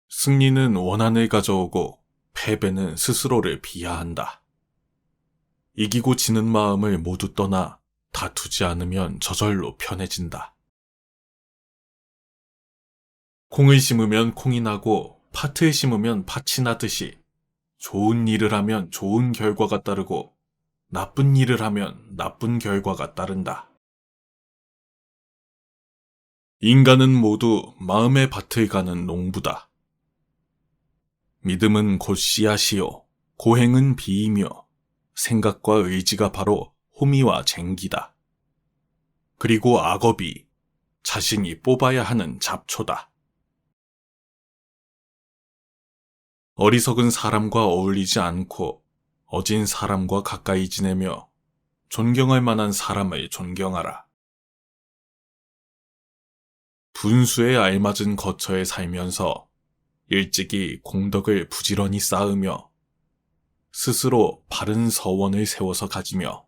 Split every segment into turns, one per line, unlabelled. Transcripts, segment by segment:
승리는 원한을 가져오고 패배는 스스로를 비하한다. 이기고 지는 마음을 모두 떠나 다투지 않으면 저절로 편해진다. 콩을 심으면 콩이 나고 팥을 심으면 팥이 나듯이 좋은 일을 하면 좋은 결과가 따르고 나쁜 일을 하면 나쁜 결과가 따른다. 인간은 모두 마음의 밭을 가는 농부다. 믿음은 곧 씨앗이요, 고행은 비이며 생각과 의지가 바로 호미와 쟁기다. 그리고 악업이 자신이 뽑아야 하는 잡초다. 어리석은 사람과 어울리지 않고 어진 사람과 가까이 지내며 존경할 만한 사람을 존경하라. 분수에 알맞은 거처에 살면서 일찍이 공덕을 부지런히 쌓으며 스스로 바른 서원을 세워서 가지며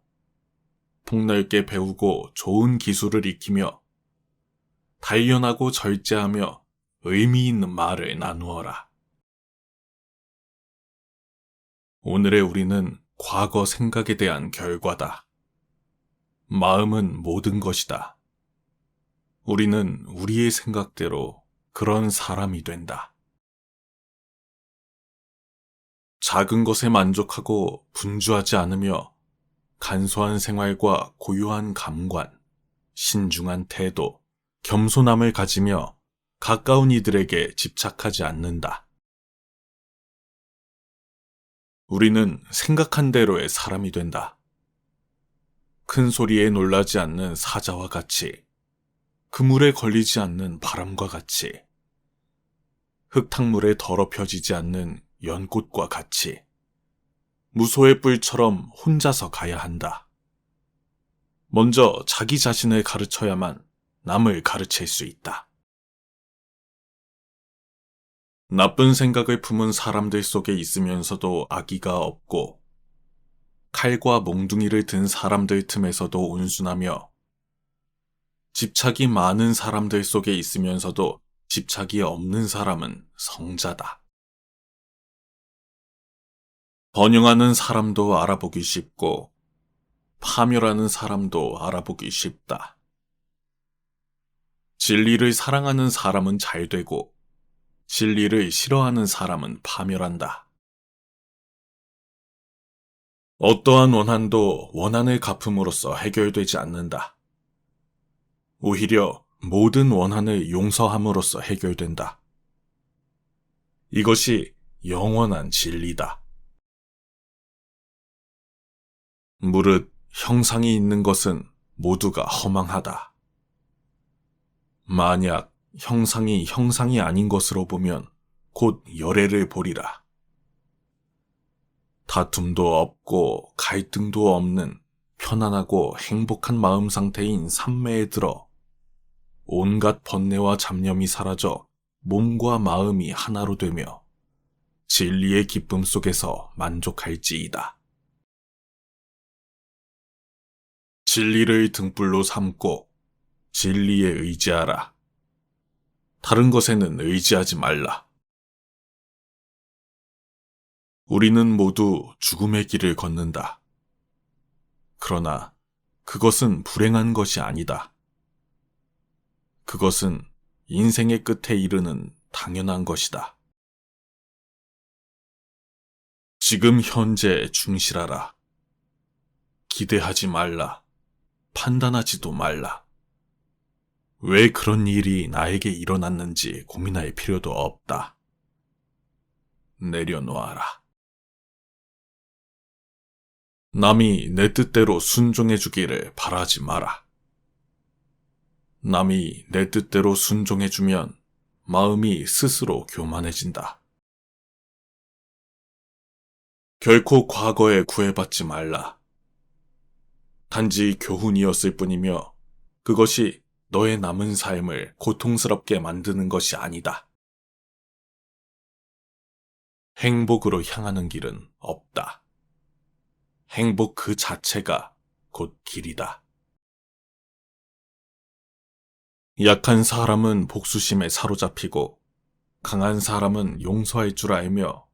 폭넓게 배우고 좋은 기술을 익히며 단련하고 절제하며 의미 있는 말을 나누어라. 오늘의 우리는 과거 생각에 대한 결과다. 마음은 모든 것이다. 우리는 우리의 생각대로 그런 사람이 된다. 작은 것에 만족하고 분주하지 않으며 간소한 생활과 고요한 감관, 신중한 태도, 겸손함을 가지며 가까운 이들에게 집착하지 않는다. 우리는 생각한 대로의 사람이 된다. 큰 소리에 놀라지 않는 사자와 같이, 그물에 걸리지 않는 바람과 같이, 흙탕물에 더럽혀지지 않는 연꽃과 같이, 무소의 뿔처럼 혼자서 가야 한다. 먼저 자기 자신을 가르쳐야만 남을 가르칠 수 있다. 나쁜 생각을 품은 사람들 속에 있으면서도 악의가 없고, 칼과 몽둥이를 든 사람들 틈에서도 온순하며, 집착이 많은 사람들 속에 있으면서도 집착이 없는 사람은 성자다. 번영하는 사람도 알아보기 쉽고, 파멸하는 사람도 알아보기 쉽다. 진리를 사랑하는 사람은 잘 되고, 진리를 싫어하는 사람은 파멸한다. 어떠한 원한도 원한을 갚음으로써 해결되지 않는다. 오히려 모든 원한을 용서함으로써 해결된다. 이것이 영원한 진리다. 무릇 형상이 있는 것은 모두가 허망하다. 만약 형상이 형상이 아닌 것으로 보면 곧 열애를 보리라. 다툼도 없고 갈등도 없는 편안하고 행복한 마음 상태인 삼매에 들어 온갖 번뇌와 잡념이 사라져 몸과 마음이 하나로 되며 진리의 기쁨 속에서 만족할지이다. 진리를 등불로 삼고 진리에 의지하라. 다른 것에는 의지하지 말라. 우리는 모두 죽음의 길을 걷는다. 그러나 그것은 불행한 것이 아니다. 그것은 인생의 끝에 이르는 당연한 것이다. 지금 현재에 충실하라. 기대하지 말라. 판단하지도 말라. 왜 그런 일이 나에게 일어났는지 고민할 필요도 없다. 내려놓아라. 남이 내 뜻대로 순종해주기를 바라지 마라. 남이 내 뜻대로 순종해주면 마음이 스스로 교만해진다. 결코 과거에 구애받지 말라. 단지 교훈이었을 뿐이며 그것이 너의 남은 삶을 고통스럽게 만드는 것이 아니다. 행복으로 향하는 길은 없다. 행복 그 자체가 곧 길이다. 약한 사람은 복수심에 사로잡히고 강한 사람은 용서할 줄 알며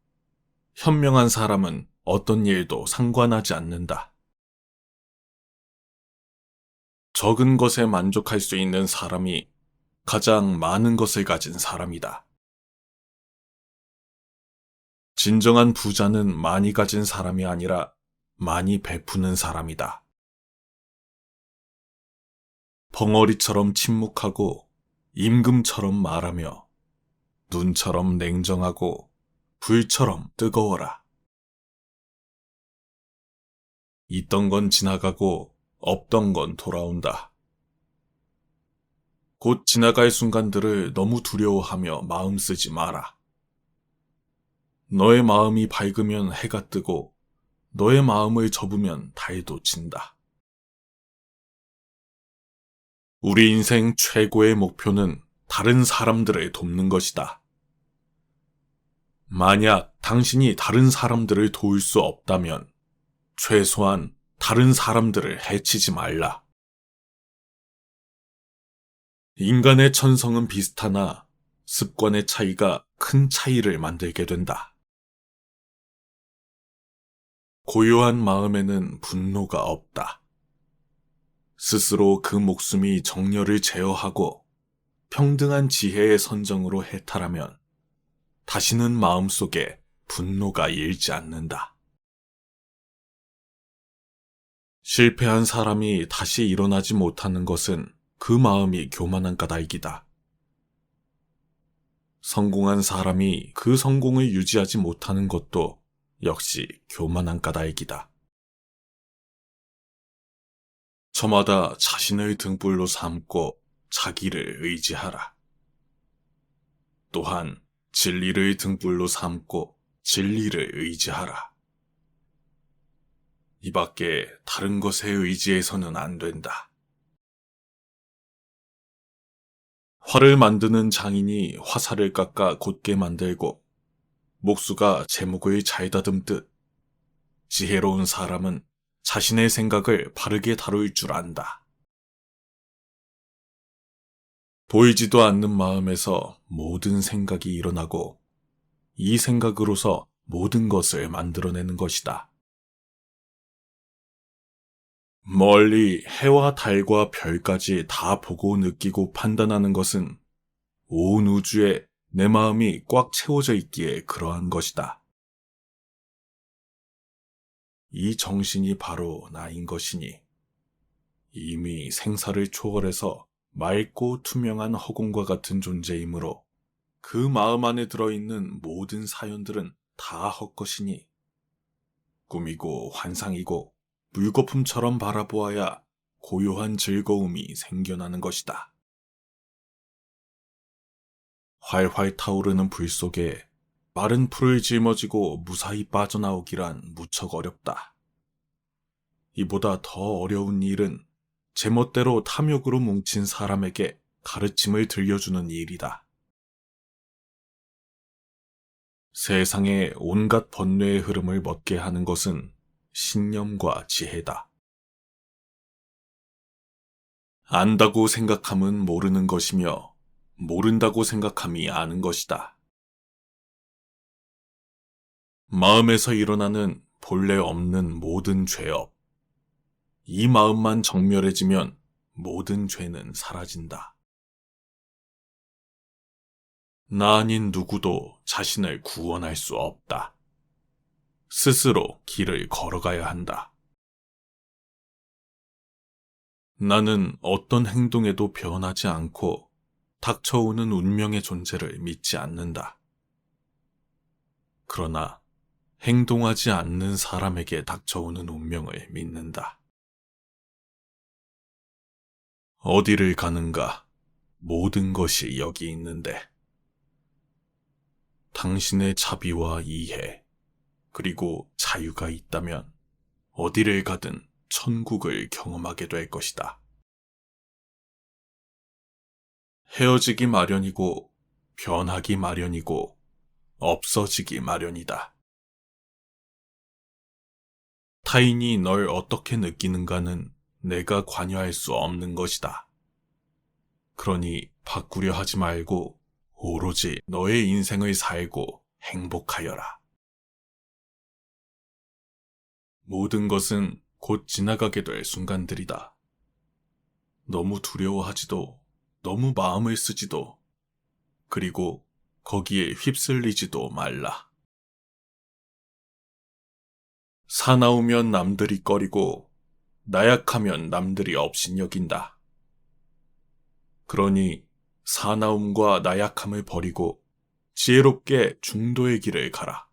현명한 사람은 어떤 일도 상관하지 않는다. 적은 것에 만족할 수 있는 사람이 가장 많은 것을 가진 사람이다. 진정한 부자는 많이 가진 사람이 아니라 많이 베푸는 사람이다. 벙어리처럼 침묵하고 임금처럼 말하며 눈처럼 냉정하고 불처럼 뜨거워라. 있던 건 지나가고 없던 건 돌아온다. 곧 지나갈 순간들을 너무 두려워하며 마음 쓰지 마라. 너의 마음이 밝으면 해가 뜨고 너의 마음을 접으면 달도 진다. 우리 인생 최고의 목표는 다른 사람들을 돕는 것이다. 만약 당신이 다른 사람들을 도울 수 없다면 최소한 다른 사람들을 해치지 말라. 인간의 천성은 비슷하나 습관의 차이가 큰 차이를 만들게 된다. 고요한 마음에는 분노가 없다. 스스로 그 목숨이 정열을 제어하고 평등한 지혜의 선정으로 해탈하면 다시는 마음속에 분노가 일지 않는다. 실패한 사람이 다시 일어나지 못하는 것은 그 마음이 교만한 까닭이다. 성공한 사람이 그 성공을 유지하지 못하는 것도 역시 교만한 까닭이다. 저마다 자신을 등불로 삼고 자기를 의지하라. 또한 진리를 등불로 삼고 진리를 의지하라. 이 밖에 다른 것에 의지해서는 안 된다. 활을 만드는 장인이 화살을 깎아 곧게 만들고 목수가 제목을 잘 다듬듯 지혜로운 사람은 자신의 생각을 바르게 다룰 줄 안다. 보이지도 않는 마음에서 모든 생각이 일어나고 이 생각으로서 모든 것을 만들어내는 것이다. 멀리 해와 달과 별까지 다 보고 느끼고 판단하는 것은 온 우주에 내 마음이 꽉 채워져 있기에 그러한 것이다. 이 정신이 바로 나인 것이니 이미 생사를 초월해서 맑고 투명한 허공과 같은 존재이므로 그 마음 안에 들어있는 모든 사연들은 다 헛것이니 꿈이고 환상이고 물거품처럼 바라보아야 고요한 즐거움이 생겨나는 것이다. 활활 타오르는 불 속에 마른 풀을 짊어지고 무사히 빠져나오기란 무척 어렵다. 이보다 더 어려운 일은 제멋대로 탐욕으로 뭉친 사람에게 가르침을 들려주는 일이다. 세상의 온갖 번뇌의 흐름을 멎게 하는 것은 신념과 지혜다. 안다고 생각함은 모르는 것이며 모른다고 생각함이 아는 것이다. 마음에서 일어나는 본래 없는 모든 죄업. 이 마음만 정멸해지면 모든 죄는 사라진다. 나 아닌 누구도 자신을 구원할 수 없다. 스스로 길을 걸어가야 한다. 나는 어떤 행동에도 변하지 않고 닥쳐오는 운명의 존재를 믿지 않는다. 그러나 행동하지 않는 사람에게 닥쳐오는 운명을 믿는다. 어디를 가는가? 모든 것이 여기 있는데. 당신의 자비와 이해, 그리고 자유가 있다면 어디를 가든 천국을 경험하게 될 것이다. 헤어지기 마련이고 변하기 마련이고 없어지기 마련이다. 타인이 널 어떻게 느끼는가는 내가 관여할 수 없는 것이다. 그러니 바꾸려 하지 말고 오로지 너의 인생을 살고 행복하여라. 모든 것은 곧 지나가게 될 순간들이다. 너무 두려워하지도, 너무 마음을 쓰지도, 그리고 거기에 휩쓸리지도 말라. 사나우면 남들이 꺼리고, 나약하면 남들이 업신여긴다. 그러니 사나움과 나약함을 버리고 지혜롭게 중도의 길을 가라.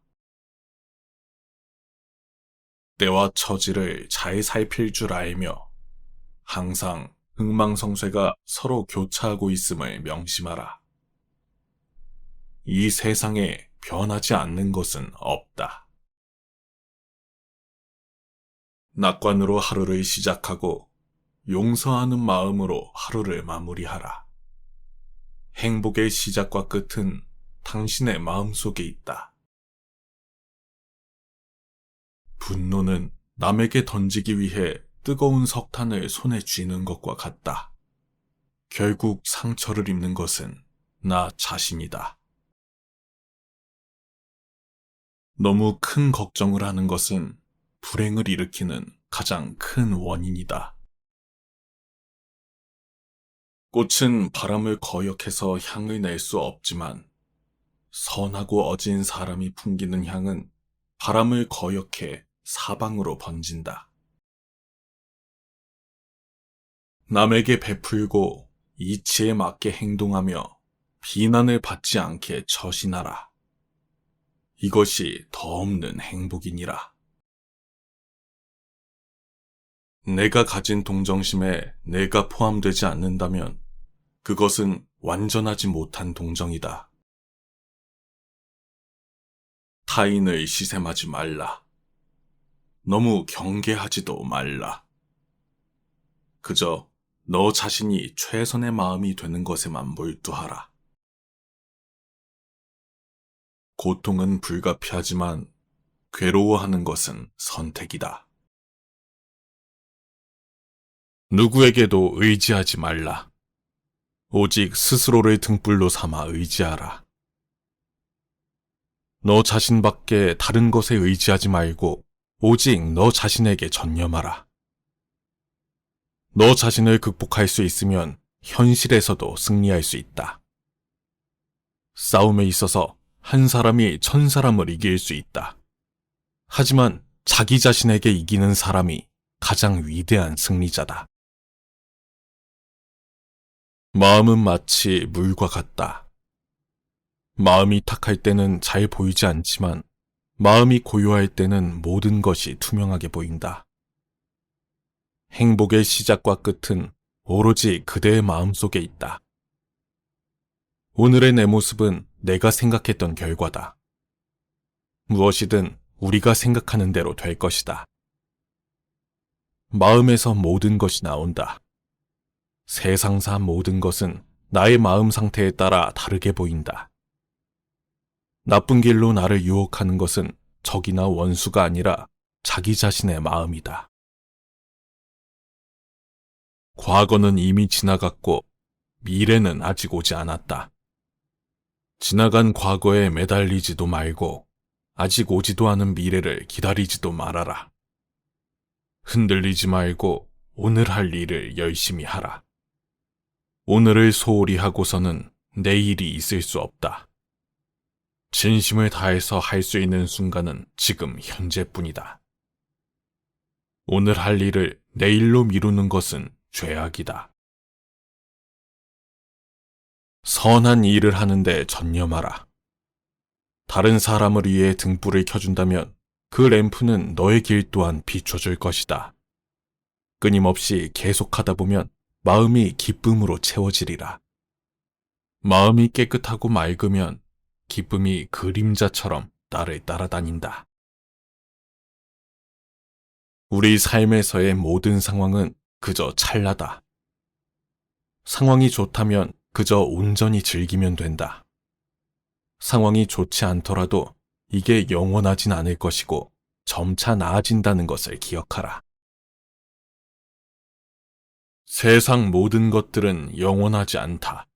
때와 처지를 잘 살필 줄 알며 항상 흥망성쇠가 서로 교차하고 있음을 명심하라. 이 세상에 변하지 않는 것은 없다. 낙관으로 하루를 시작하고 용서하는 마음으로 하루를 마무리하라. 행복의 시작과 끝은 당신의 마음속에 있다. 분노는 남에게 던지기 위해 뜨거운 석탄을 손에 쥐는 것과 같다. 결국 상처를 입는 것은 나 자신이다. 너무 큰 걱정을 하는 것은 불행을 일으키는 가장 큰 원인이다. 꽃은 바람을 거역해서 향을 낼 수 없지만 선하고 어진 사람이 풍기는 향은 바람을 거역해 사방으로 번진다. 남에게 베풀고 이치에 맞게 행동하며 비난을 받지 않게 처신하라. 이것이 더없는 행복이니라. 내가 가진 동정심에 내가 포함되지 않는다면 그것은 완전하지 못한 동정이다. 타인을 시샘하지 말라. 너무 경계하지도 말라. 그저 너 자신이 최선의 마음이 되는 것에만 몰두하라. 고통은 불가피하지만 괴로워하는 것은 선택이다. 누구에게도 의지하지 말라. 오직 스스로를 등불로 삼아 의지하라. 너 자신밖에 다른 것에 의지하지 말고 오직 너 자신에게 전념하라. 너 자신을 극복할 수 있으면 현실에서도 승리할 수 있다. 싸움에 있어서 한 사람이 1000사람을 이길 수 있다. 하지만 자기 자신에게 이기는 사람이 가장 위대한 승리자다. 마음은 마치 물과 같다. 마음이 탁할 때는 잘 보이지 않지만 마음이 고요할 때는 모든 것이 투명하게 보인다. 행복의 시작과 끝은 오로지 그대의 마음속에 있다. 오늘의 내 모습은 내가 생각했던 결과다. 무엇이든 우리가 생각하는 대로 될 것이다. 마음에서 모든 것이 나온다. 세상사 모든 것은 나의 마음 상태에 따라 다르게 보인다. 나쁜 길로 나를 유혹하는 것은 적이나 원수가 아니라 자기 자신의 마음이다. 과거는 이미 지나갔고 미래는 아직 오지 않았다. 지나간 과거에 매달리지도 말고 아직 오지도 않은 미래를 기다리지도 말아라. 흔들리지 말고 오늘 할 일을 열심히 하라. 오늘을 소홀히 하고서는 내일이 있을 수 없다. 진심을 다해서 할 수 있는 순간은 지금 현재뿐이다. 오늘 할 일을 내일로 미루는 것은 죄악이다. 선한 일을 하는데 전념하라. 다른 사람을 위해 등불을 켜준다면 그 램프는 너의 길 또한 비춰줄 것이다. 끊임없이 계속하다 보면 마음이 기쁨으로 채워지리라. 마음이 깨끗하고 맑으면 기쁨이 그림자처럼 나를 따라다닌다. 우리 삶에서의 모든 상황은 그저 찰나다. 상황이 좋다면 그저 온전히 즐기면 된다. 상황이 좋지 않더라도 이게 영원하진 않을 것이고 점차 나아진다는 것을 기억하라. 세상 모든 것들은 영원하지 않다.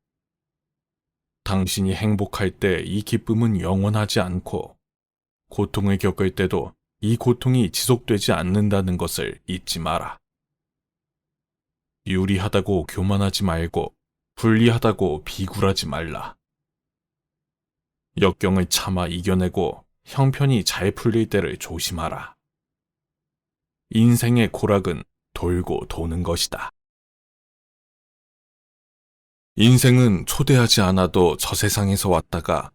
당신이 행복할 때 이 기쁨은 영원하지 않고 고통을 겪을 때도 이 고통이 지속되지 않는다는 것을 잊지 마라. 유리하다고 교만하지 말고 불리하다고 비굴하지 말라. 역경을 참아 이겨내고 형편이 잘 풀릴 때를 조심하라. 인생의 고락은 돌고 도는 것이다. 인생은 초대하지 않아도 저 세상에서 왔다가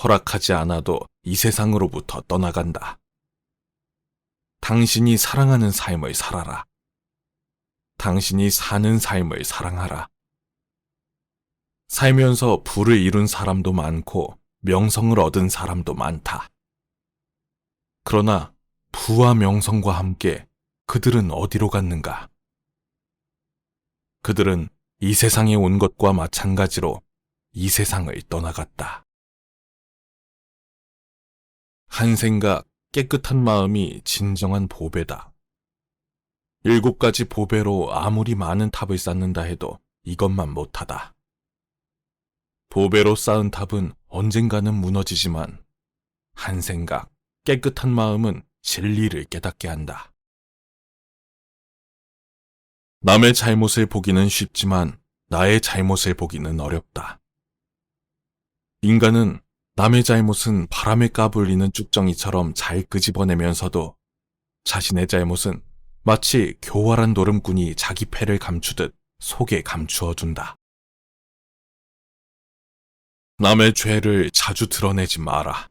허락하지 않아도 이 세상으로부터 떠나간다. 당신이 사랑하는 삶을 살아라. 당신이 사는 삶을 사랑하라. 살면서 부를 이룬 사람도 많고 명성을 얻은 사람도 많다. 그러나 부와 명성과 함께 그들은 어디로 갔는가? 그들은 이 세상에 온 것과 마찬가지로 이 세상을 떠나갔다. 한 생각, 깨끗한 마음이 진정한 보배다. 7가지 보배로 아무리 많은 탑을 쌓는다 해도 이것만 못하다. 보배로 쌓은 탑은 언젠가는 무너지지만 한 생각, 깨끗한 마음은 진리를 깨닫게 한다. 남의 잘못을 보기는 쉽지만 나의 잘못을 보기는 어렵다. 인간은 남의 잘못은 바람에 까불리는 쭉정이처럼 잘 끄집어내면서도 자신의 잘못은 마치 교활한 노름꾼이 자기 패를 감추듯 속에 감추어둔다. 남의 죄를 자주 드러내지 마라.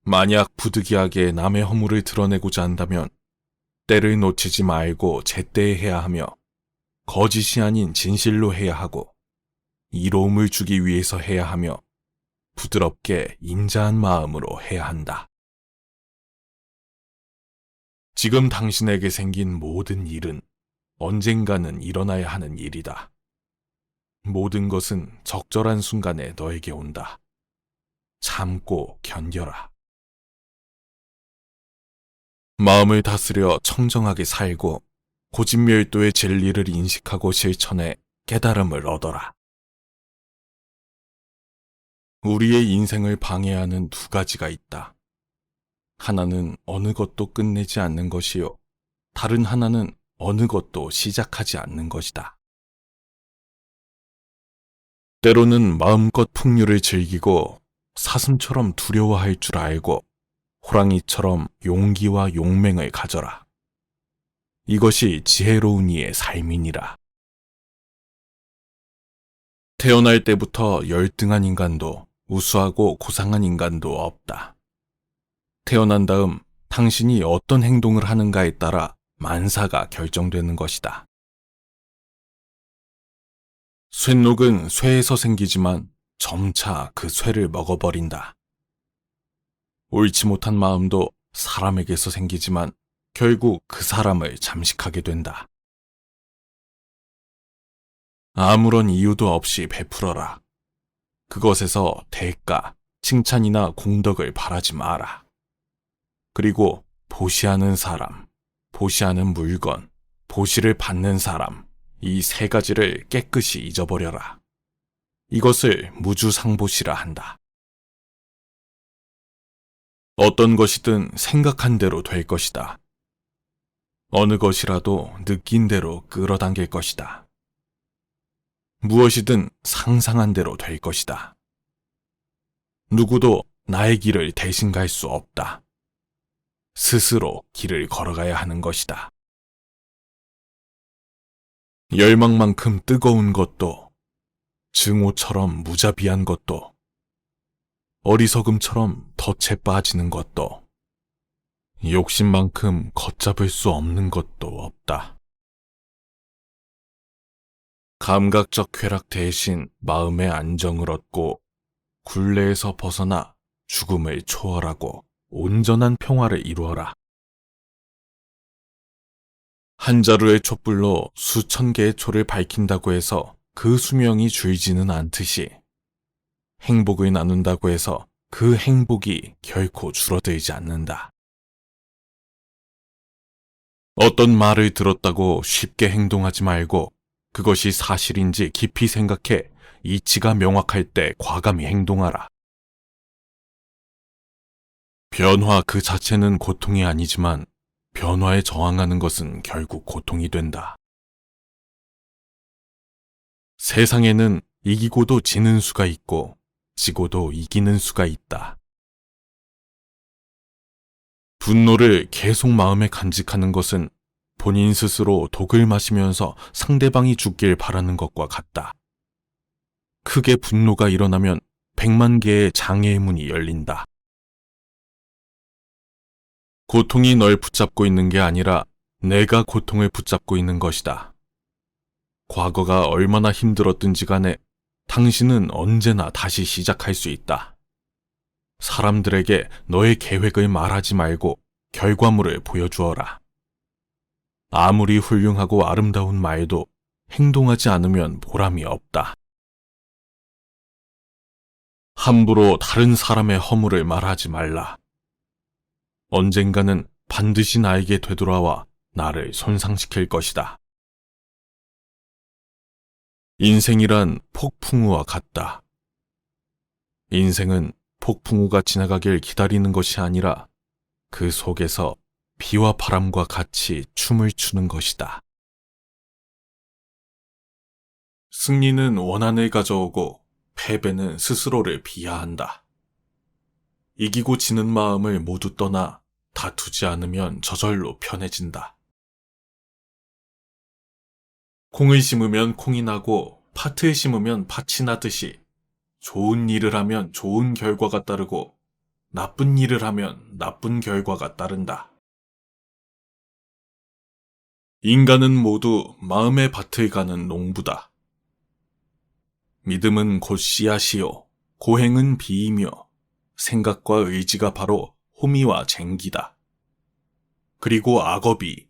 만약 부득이하게 남의 허물을 드러내고자 한다면 때를 놓치지 말고 제때에 해야 하며 거짓이 아닌 진실로 해야 하고 이로움을 주기 위해서 해야 하며 부드럽게 인자한 마음으로 해야 한다. 지금 당신에게 생긴 모든 일은 언젠가는 일어나야 하는 일이다. 모든 것은 적절한 순간에 너에게 온다. 참고 견뎌라. 마음을 다스려 청정하게 살고 고집멸도의 진리를 인식하고 실천해 깨달음을 얻어라. 우리의 인생을 방해하는 2가지가 있다. 하나는 어느 것도 끝내지 않는 것이요. 다른 하나는 어느 것도 시작하지 않는 것이다. 때로는 마음껏 풍류를 즐기고 사슴처럼 두려워할 줄 알고 호랑이처럼 용기와 용맹을 가져라. 이것이 지혜로운 이의 삶이니라. 태어날 때부터 열등한 인간도 우수하고 고상한 인간도 없다. 태어난 다음 당신이 어떤 행동을 하는가에 따라 만사가 결정되는 것이다. 쇠녹은 쇠에서 생기지만 점차 그 쇠를 먹어버린다. 옳지 못한 마음도 사람에게서 생기지만 결국 그 사람을 잠식하게 된다. 아무런 이유도 없이 베풀어라. 그것에서 대가, 칭찬이나 공덕을 바라지 마라. 그리고 보시하는 사람, 보시하는 물건, 보시를 받는 사람, 이 3가지를 깨끗이 잊어버려라. 이것을 무주상보시라 한다. 어떤 것이든 생각한 대로 될 것이다. 어느 것이라도 느낀 대로 끌어당길 것이다. 무엇이든 상상한 대로 될 것이다. 누구도 나의 길을 대신 갈 수 없다. 스스로 길을 걸어가야 하는 것이다. 열망만큼 뜨거운 것도, 증오처럼 무자비한 것도, 어리석음처럼 덫에 빠지는 것도, 욕심만큼 걷잡을 수 없는 것도 없다. 감각적 쾌락 대신 마음의 안정을 얻고 굴레에서 벗어나 죽음을 초월하고 온전한 평화를 이루어라. 한 자루의 촛불로 수천 개의 초를 밝힌다고 해서 그 수명이 줄지는 않듯이 행복을 나눈다고 해서 그 행복이 결코 줄어들지 않는다. 어떤 말을 들었다고 쉽게 행동하지 말고 그것이 사실인지 깊이 생각해 이치가 명확할 때 과감히 행동하라. 변화 그 자체는 고통이 아니지만 변화에 저항하는 것은 결국 고통이 된다. 세상에는 이기고도 지는 수가 있고 지고도 이기는 수가 있다. 분노를 계속 마음에 간직하는 것은 본인 스스로 독을 마시면서 상대방이 죽길 바라는 것과 같다. 크게 분노가 일어나면 100만 개의 장애의 문이 열린다. 고통이 널 붙잡고 있는 게 아니라 내가 고통을 붙잡고 있는 것이다. 과거가 얼마나 힘들었든지 간에 당신은 언제나 다시 시작할 수 있다. 사람들에게 너의 계획을 말하지 말고 결과물을 보여주어라. 아무리 훌륭하고 아름다운 말도 행동하지 않으면 보람이 없다. 함부로 다른 사람의 허물을 말하지 말라. 언젠가는 반드시 나에게 되돌아와 나를 손상시킬 것이다. 인생이란 폭풍우와 같다. 인생은 폭풍우가 지나가길 기다리는 것이 아니라 그 속에서 비와 바람과 같이 춤을 추는 것이다. 승리는 원한을 가져오고 패배는 스스로를 비하한다. 이기고 지는 마음을 모두 떠나 다투지 않으면 저절로 편해진다. 콩을 심으면 콩이 나고 팥을 심으면 팥이 나듯이 좋은 일을 하면 좋은 결과가 따르고 나쁜 일을 하면 나쁜 결과가 따른다. 인간은 모두 마음의 밭을 가는 농부다. 믿음은 곧 씨앗이요, 고행은 비이며 생각과 의지가 바로 호미와 쟁기다. 그리고 악업이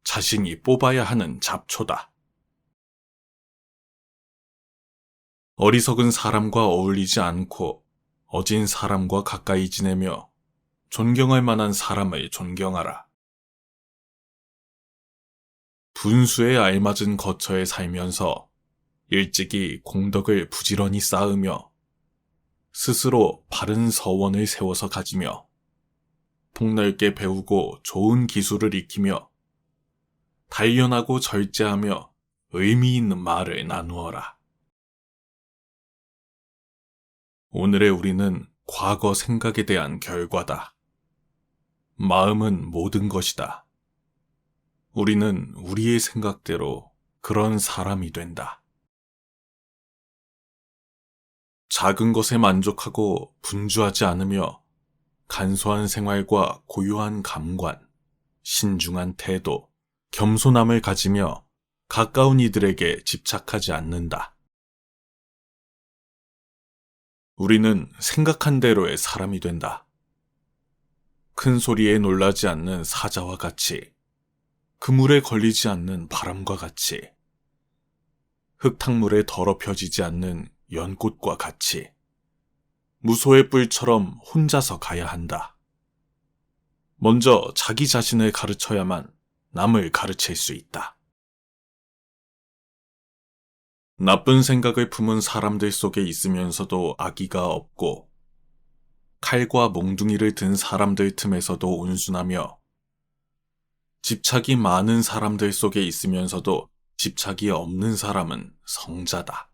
자신이 뽑아야 하는 잡초다. 어리석은 사람과 어울리지 않고 어진 사람과 가까이 지내며 존경할 만한 사람을 존경하라. 분수에 알맞은 거처에 살면서 일찍이 공덕을 부지런히 쌓으며 스스로 바른 서원을 세워서 가지며 폭넓게 배우고 좋은 기술을 익히며 단련하고 절제하며 의미 있는 말을 나누어라. 오늘의 우리는 과거 생각에 대한 결과다. 마음은 모든 것이다. 우리는 우리의 생각대로 그런 사람이 된다. 작은 것에 만족하고 분주하지 않으며 간소한 생활과 고요한 감관, 신중한 태도, 겸손함을 가지며 가까운 이들에게 집착하지 않는다. 우리는 생각한 대로의 사람이 된다. 큰 소리에 놀라지 않는 사자와 같이, 그물에 걸리지 않는 바람과 같이, 흙탕물에 더럽혀지지 않는 연꽃과 같이, 무소의 뿔처럼 혼자서 가야 한다. 먼저 자기 자신을 가르쳐야만 남을 가르칠 수 있다. 나쁜 생각을 품은 사람들 속에 있으면서도 악의가 없고, 칼과 몽둥이를 든 사람들 틈에서도 온순하며, 집착이 많은 사람들 속에 있으면서도 집착이 없는 사람은 성자다.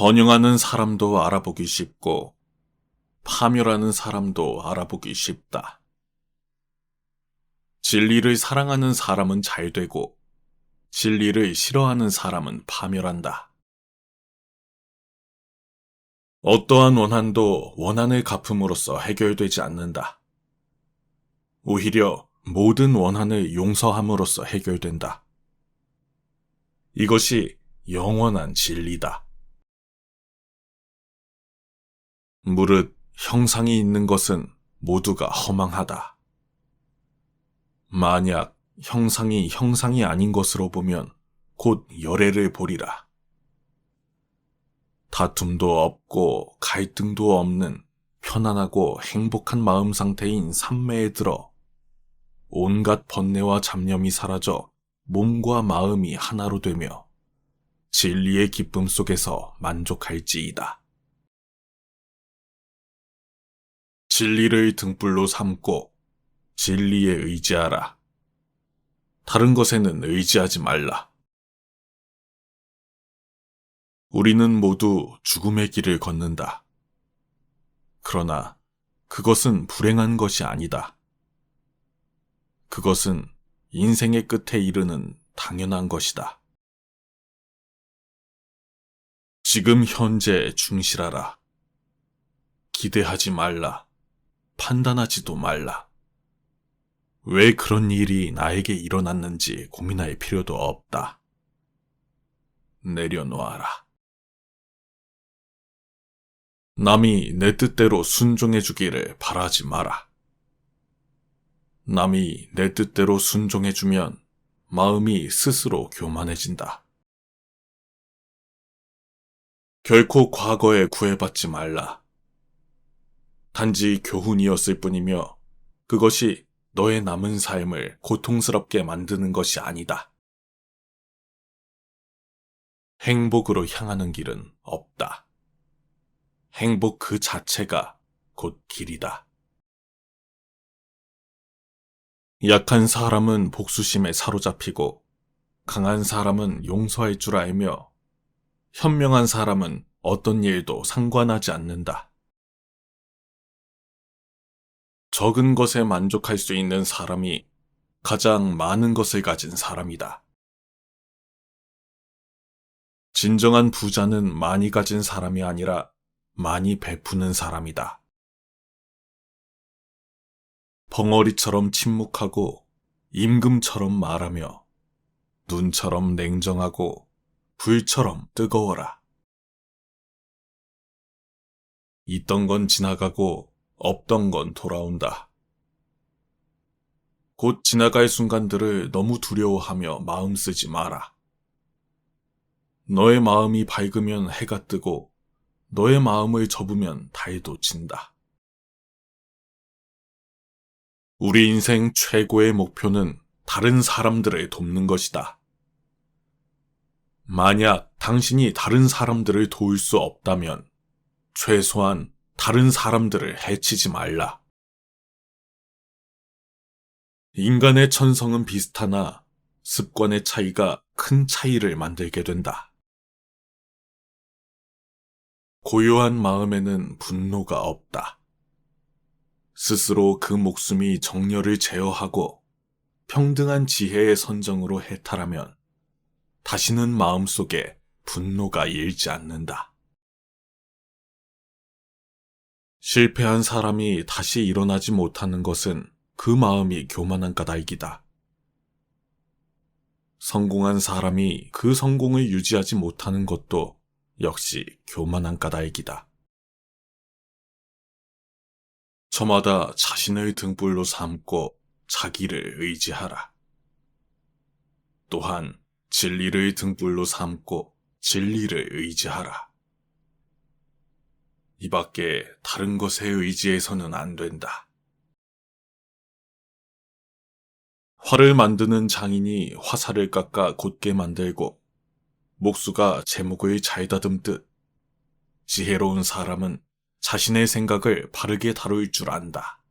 번영하는 사람도 알아보기 쉽고 파멸하는 사람도 알아보기 쉽다. 진리를 사랑하는 사람은 잘 되고 진리를 싫어하는 사람은 파멸한다. 어떠한 원한도 원한을 갚음으로써 해결되지 않는다. 오히려 모든 원한을 용서함으로써 해결된다. 이것이 영원한 진리다. 무릇 형상이 있는 것은 모두가 허망하다. 만약 형상이 형상이 아닌 것으로 보면 곧 열애를 보리라. 다툼도 없고 갈등도 없는 편안하고 행복한 마음 상태인 삼매에 들어 온갖 번뇌와 잡념이 사라져 몸과 마음이 하나로 되며 진리의 기쁨 속에서 만족할지이다. 진리를 등불로 삼고 진리에 의지하라. 다른 것에는 의지하지 말라. 우리는 모두 죽음의 길을 걷는다. 그러나 그것은 불행한 것이 아니다. 그것은 인생의 끝에 이르는 당연한 것이다. 지금 현재에 충실하라. 기대하지 말라. 판단하지도 말라. 왜 그런 일이 나에게 일어났는지 고민할 필요도 없다. 내려놓아라. 남이 내 뜻대로 순종해주기를 바라지 마라. 남이 내 뜻대로 순종해주면 마음이 스스로 교만해진다. 결코 과거에 구애받지 말라. 단지 교훈이었을 뿐이며 그것이 너의 남은 삶을 고통스럽게 만드는 것이 아니다. 행복으로 향하는 길은 없다. 행복 그 자체가 곧 길이다. 약한 사람은 복수심에 사로잡히고 강한 사람은 용서할 줄 알며 현명한 사람은 어떤 일도 상관하지 않는다. 적은 것에 만족할 수 있는 사람이 가장 많은 것을 가진 사람이다. 진정한 부자는 많이 가진 사람이 아니라 많이 베푸는 사람이다. 벙어리처럼 침묵하고 임금처럼 말하며 눈처럼 냉정하고 불처럼 뜨거워라. 있던 건 지나가고 없던 건 돌아온다. 곧 지나갈 순간들을 너무 두려워하며 마음 쓰지 마라. 너의 마음이 밝으면 해가 뜨고 너의 마음을 접으면 달도 진다. 우리 인생 최고의 목표는 다른 사람들을 돕는 것이다. 만약 당신이 다른 사람들을 도울 수 없다면 최소한 다른 사람들을 해치지 말라. 인간의 천성은 비슷하나 습관의 차이가 큰 차이를 만들게 된다. 고요한 마음에는 분노가 없다. 스스로 그 목숨이 정열을 제어하고 평등한 지혜의 선정으로 해탈하면 다시는 마음속에 분노가 일지 않는다. 실패한 사람이 다시 일어나지 못하는 것은 그 마음이 교만한 까닭이다. 성공한 사람이 그 성공을 유지하지 못하는 것도 역시 교만한 까닭이다. 저마다 자신을 등불로 삼고 자기를 의지하라. 또한 진리를 등불로 삼고 진리를 의지하라. 이 밖에 다른 것에 의지해서는 안 된다. 활을 만드는 장인이 화살을 깎아 곧게 만들고 목수가 제목을 잘 다듬듯 지혜로운 사람은 자신의 생각을 바르게 다룰 줄 안다.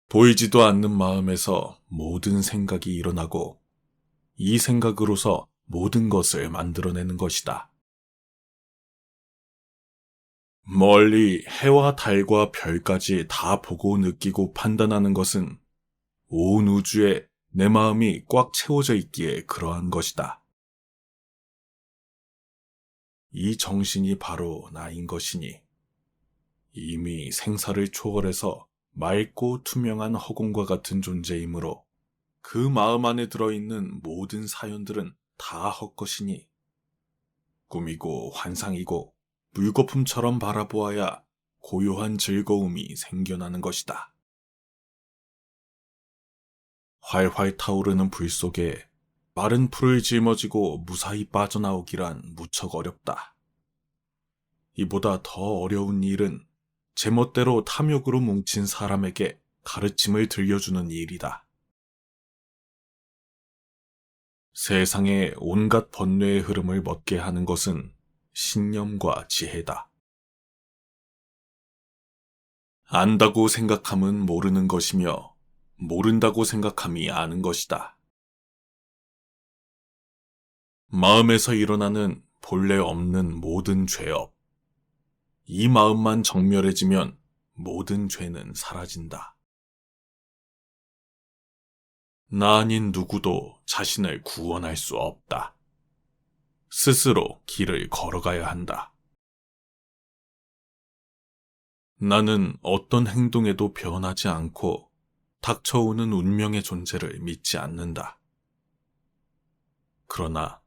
보이지도 않는 마음에서 모든 생각이 일어나고 이 생각으로서 모든 것을 만들어내는 것이다. 멀리 해와 달과 별까지 다 보고 느끼고 판단하는 것은 온 우주에 내 마음이 꽉 채워져 있기에 그러한 것이다. 이 정신이 바로 나인 것이니 이미 생사를 초월해서 맑고 투명한 허공과 같은 존재이므로 그 마음 안에 들어있는 모든 사연들은 다 헛것이니 꿈이고 환상이고 물거품처럼 바라보아야 고요한 즐거움이 생겨나는 것이다. 활활 타오르는 불 속에 마른 풀을 짊어지고 무사히 빠져나오기란 무척 어렵다. 이보다 더 어려운 일은 제멋대로 탐욕으로 뭉친 사람에게 가르침을 들려주는 일이다. 세상의 온갖 번뇌의 흐름을 멎게 하는 것은 신념과 지혜다. 안다고 생각함은 모르는 것이며 모른다고 생각함이 아는 것이다. 마음에서 일어나는 본래 없는 모든 죄업. 이 마음만 정멸해지면 모든 죄는 사라진다. 나 아닌 누구도 자신을 구원할 수 없다. 스스로 길을 걸어가야 한다. 나는 어떤 행동에도 변하지 않고 닥쳐오는 운명의 존재를 믿지 않는다. 그러나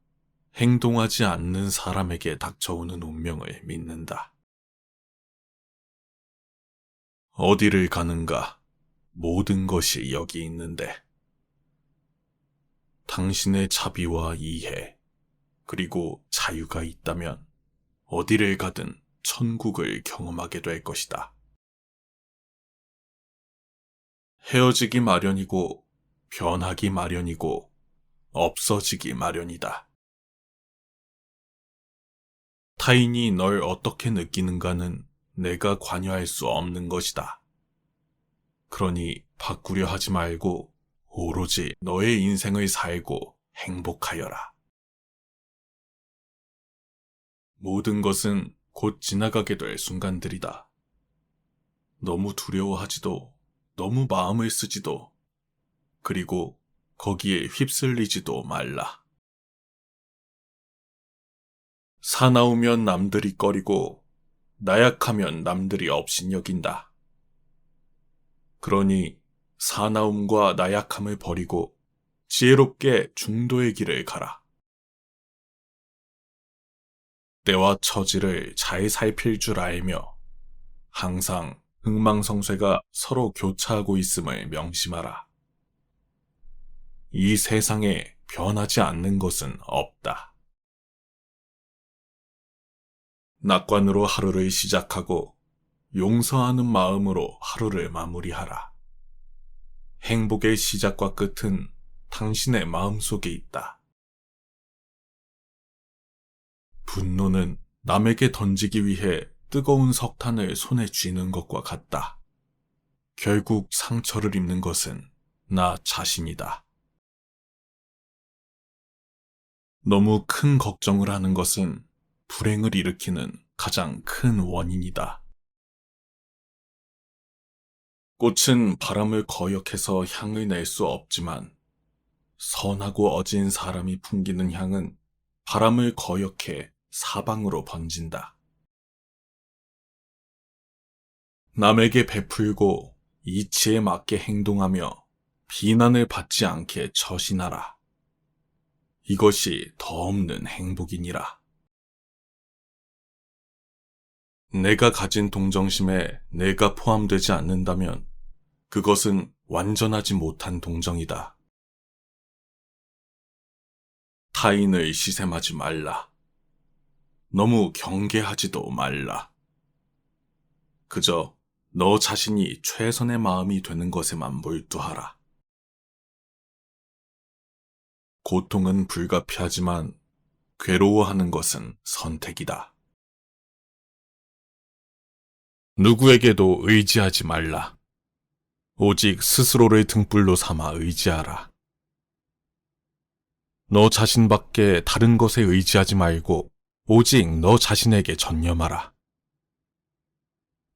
행동하지 않는 사람에게 닥쳐오는 운명을 믿는다. 어디를 가는가? 모든 것이 여기 있는데. 당신의 자비와 이해, 그리고 자유가 있다면 어디를 가든 천국을 경험하게 될 것이다. 헤어지기 마련이고, 변하기 마련이고, 없어지기 마련이다. 타인이 널 어떻게 느끼는가는 내가 관여할 수 없는 것이다. 그러니 바꾸려 하지 말고 오로지 너의 인생을 살고 행복하여라. 모든 것은 곧 지나가게 될 순간들이다. 너무 두려워하지도, 너무 마음을 쓰지도, 그리고 거기에 휩쓸리지도 말라. 사나우면 남들이 꺼리고, 나약하면 남들이 업신여긴다. 그러니 사나움과 나약함을 버리고 지혜롭게 중도의 길을 가라. 때와 처지를 잘 살필 줄 알며 항상 흥망성쇠가 서로 교차하고 있음을 명심하라. 이 세상에 변하지 않는 것은 없다. 낙관으로 하루를 시작하고 용서하는 마음으로 하루를 마무리하라. 행복의 시작과 끝은 당신의 마음속에 있다. 분노는 남에게 던지기 위해 뜨거운 석탄을 손에 쥐는 것과 같다. 결국 상처를 입는 것은 나 자신이다. 너무 큰 걱정을 하는 것은 불행을 일으키는 가장 큰 원인이다. 꽃은 바람을 거역해서 향을 낼 수 없지만 선하고 어진 사람이 풍기는 향은 바람을 거역해 사방으로 번진다. 남에게 베풀고 이치에 맞게 행동하며 비난을 받지 않게 처신하라. 이것이 더 없는 행복이니라. 내가 가진 동정심에 내가 포함되지 않는다면 그것은 완전하지 못한 동정이다. 타인을 시샘하지 말라. 너무 경계하지도 말라. 그저 너 자신이 최선의 마음이 되는 것에만 몰두하라. 고통은 불가피하지만 괴로워하는 것은 선택이다. 누구에게도 의지하지 말라. 오직 스스로를 등불로 삼아 의지하라. 너 자신밖에 다른 것에 의지하지 말고 오직 너 자신에게 전념하라.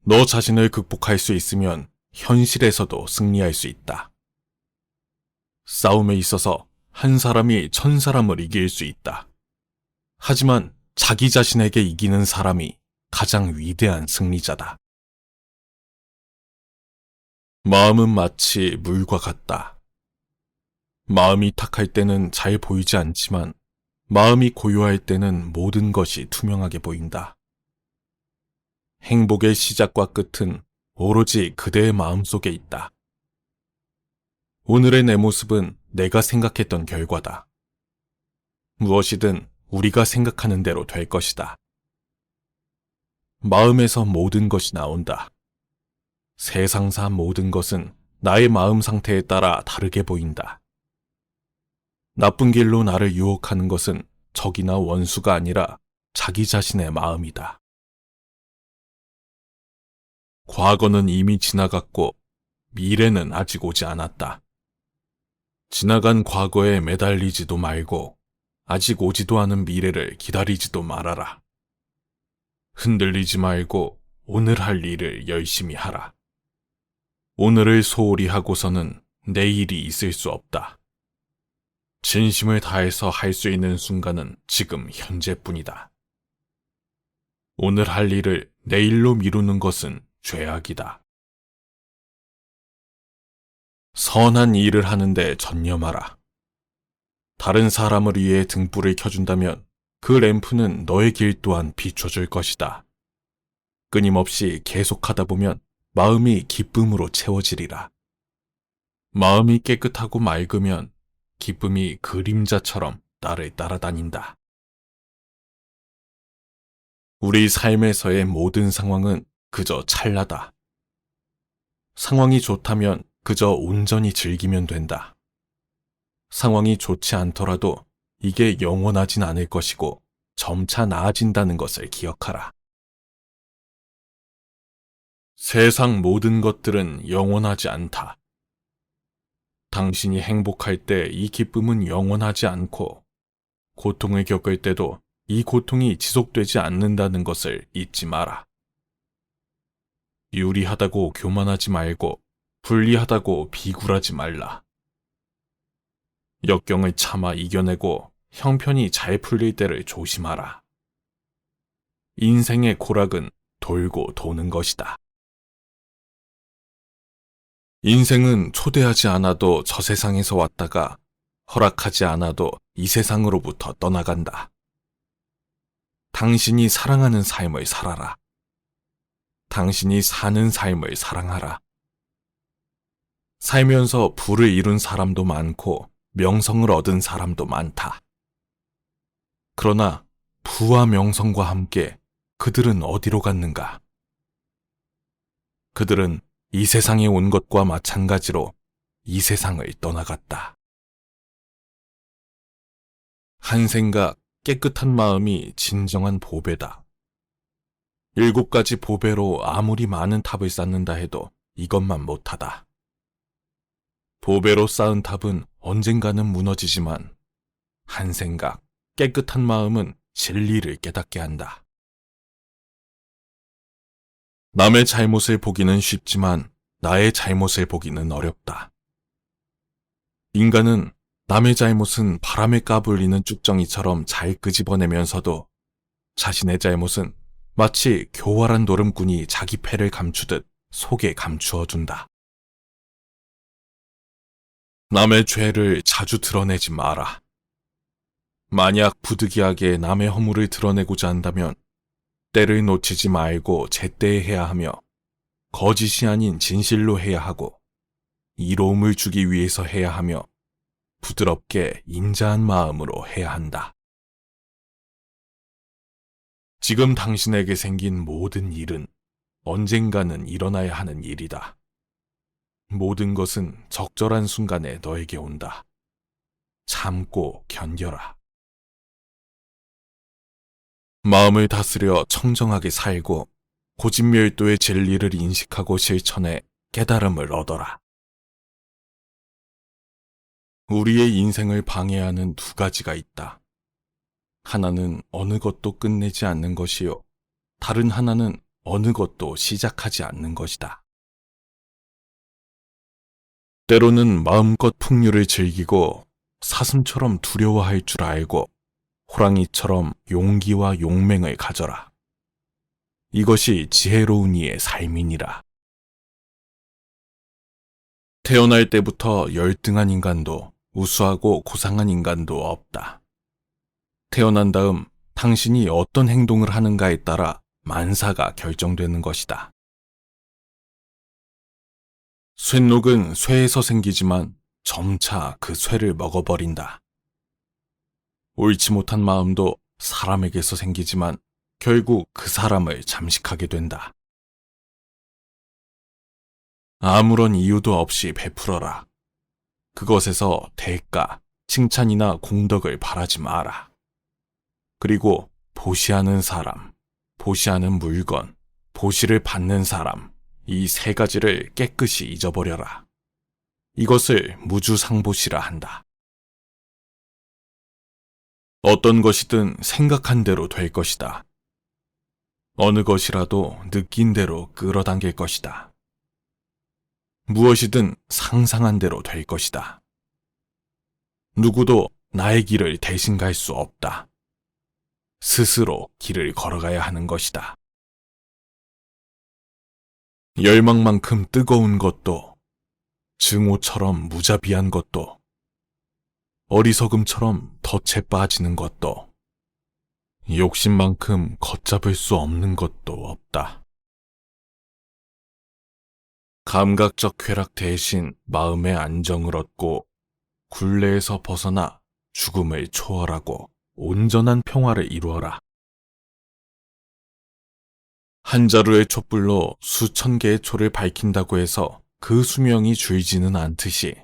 너 자신을 극복할 수 있으면 현실에서도 승리할 수 있다. 싸움에 있어서 한 사람이 1000사람을 이길 수 있다. 하지만 자기 자신에게 이기는 사람이 가장 위대한 승리자다. 마음은 마치 물과 같다. 마음이 탁할 때는 잘 보이지 않지만 마음이 고요할 때는 모든 것이 투명하게 보인다. 행복의 시작과 끝은 오로지 그대의 마음속에 있다. 오늘의 내 모습은 내가 생각했던 결과다. 무엇이든 우리가 생각하는 대로 될 것이다. 마음에서 모든 것이 나온다. 세상사 모든 것은 나의 마음 상태에 따라 다르게 보인다. 나쁜 길로 나를 유혹하는 것은 적이나 원수가 아니라 자기 자신의 마음이다. 과거는 이미 지나갔고 미래는 아직 오지 않았다. 지나간 과거에 매달리지도 말고 아직 오지도 않은 미래를 기다리지도 말아라. 흔들리지 말고 오늘 할 일을 열심히 하라. 오늘을 소홀히 하고서는 내일이 있을 수 없다. 진심을 다해서 할 수 있는 순간은 지금 현재뿐이다. 오늘 할 일을 내일로 미루는 것은 죄악이다. 선한 일을 하는데 전념하라. 다른 사람을 위해 등불을 켜준다면 그 램프는 너의 길 또한 비춰줄 것이다. 끊임없이 계속하다 보면 마음이 기쁨으로 채워지리라. 마음이 깨끗하고 맑으면 기쁨이 그림자처럼 나를 따라다닌다. 우리 삶에서의 모든 상황은 그저 찰나다. 상황이 좋다면 그저 온전히 즐기면 된다. 상황이 좋지 않더라도 이게 영원하진 않을 것이고 점차 나아진다는 것을 기억하라. 세상 모든 것들은 영원하지 않다. 당신이 행복할 때 이 기쁨은 영원하지 않고 고통을 겪을 때도 이 고통이 지속되지 않는다는 것을 잊지 마라. 유리하다고 교만하지 말고 불리하다고 비굴하지 말라. 역경을 참아 이겨내고 형편이 잘 풀릴 때를 조심하라. 인생의 고락은 돌고 도는 것이다. 인생은 초대하지 않아도 저 세상에서 왔다가 허락하지 않아도 이 세상으로부터 떠나간다. 당신이 사랑하는 삶을 살아라. 당신이 사는 삶을 사랑하라. 살면서 부를 이룬 사람도 많고 명성을 얻은 사람도 많다. 그러나 부와 명성과 함께 그들은 어디로 갔는가? 그들은 이 세상에 온 것과 마찬가지로 이 세상을 떠나갔다. 한 생각, 깨끗한 마음이 진정한 보배다. 7가지 보배로 아무리 많은 탑을 쌓는다 해도 이것만 못하다. 보배로 쌓은 탑은 언젠가는 무너지지만 한 생각, 깨끗한 마음은 진리를 깨닫게 한다. 남의 잘못을 보기는 쉽지만 나의 잘못을 보기는 어렵다. 인간은 남의 잘못은 바람에 까불리는 쭉정이처럼 잘 끄집어내면서도 자신의 잘못은 마치 교활한 노름꾼이 자기 패를 감추듯 속에 감추어둔다. 남의 죄를 자주 드러내지 마라. 만약 부득이하게 남의 허물을 드러내고자 한다면 때를 놓치지 말고 제때에 해야 하며 거짓이 아닌 진실로 해야 하고 이로움을 주기 위해서 해야 하며 부드럽게 인자한 마음으로 해야 한다. 지금 당신에게 생긴 모든 일은 언젠가는 일어나야 하는 일이다. 모든 것은 적절한 순간에 너에게 온다. 참고 견뎌라. 마음을 다스려 청정하게 살고 고집멸도의 진리를 인식하고 실천해 깨달음을 얻어라. 우리의 인생을 방해하는 2가지가 있다. 하나는 어느 것도 끝내지 않는 것이요. 다른 하나는 어느 것도 시작하지 않는 것이다. 때로는 마음껏 풍류를 즐기고 사슴처럼 두려워할 줄 알고 호랑이처럼 용기와 용맹을 가져라. 이것이 지혜로운 이의 삶이니라. 태어날 때부터 열등한 인간도 우수하고 고상한 인간도 없다. 태어난 다음 당신이 어떤 행동을 하는가에 따라 만사가 결정되는 것이다. 쇠녹은 쇠에서 생기지만 점차 그 쇠를 먹어버린다. 옳지 못한 마음도 사람에게서 생기지만 결국 그 사람을 잠식하게 된다. 아무런 이유도 없이 베풀어라. 그것에서 대가, 칭찬이나 공덕을 바라지 마라. 그리고 보시하는 사람, 보시하는 물건, 보시를 받는 사람, 이 세 가지를 깨끗이 잊어버려라. 이것을 무주상보시라 한다. 어떤 것이든 생각한 대로 될 것이다. 어느 것이라도 느낀 대로 끌어당길 것이다. 무엇이든 상상한 대로 될 것이다. 누구도 나의 길을 대신 갈 수 없다. 스스로 길을 걸어가야 하는 것이다. 열망만큼 뜨거운 것도, 증오처럼 무자비한 것도, 어리석음처럼 덫에 빠지는 것도, 욕심만큼 걷잡을 수 없는 것도 없다. 감각적 쾌락 대신 마음의 안정을 얻고 굴레에서 벗어나 죽음을 초월하고 온전한 평화를 이루어라. 한 자루의 촛불로 수천 개의 초를 밝힌다고 해서 그 수명이 줄지는 않듯이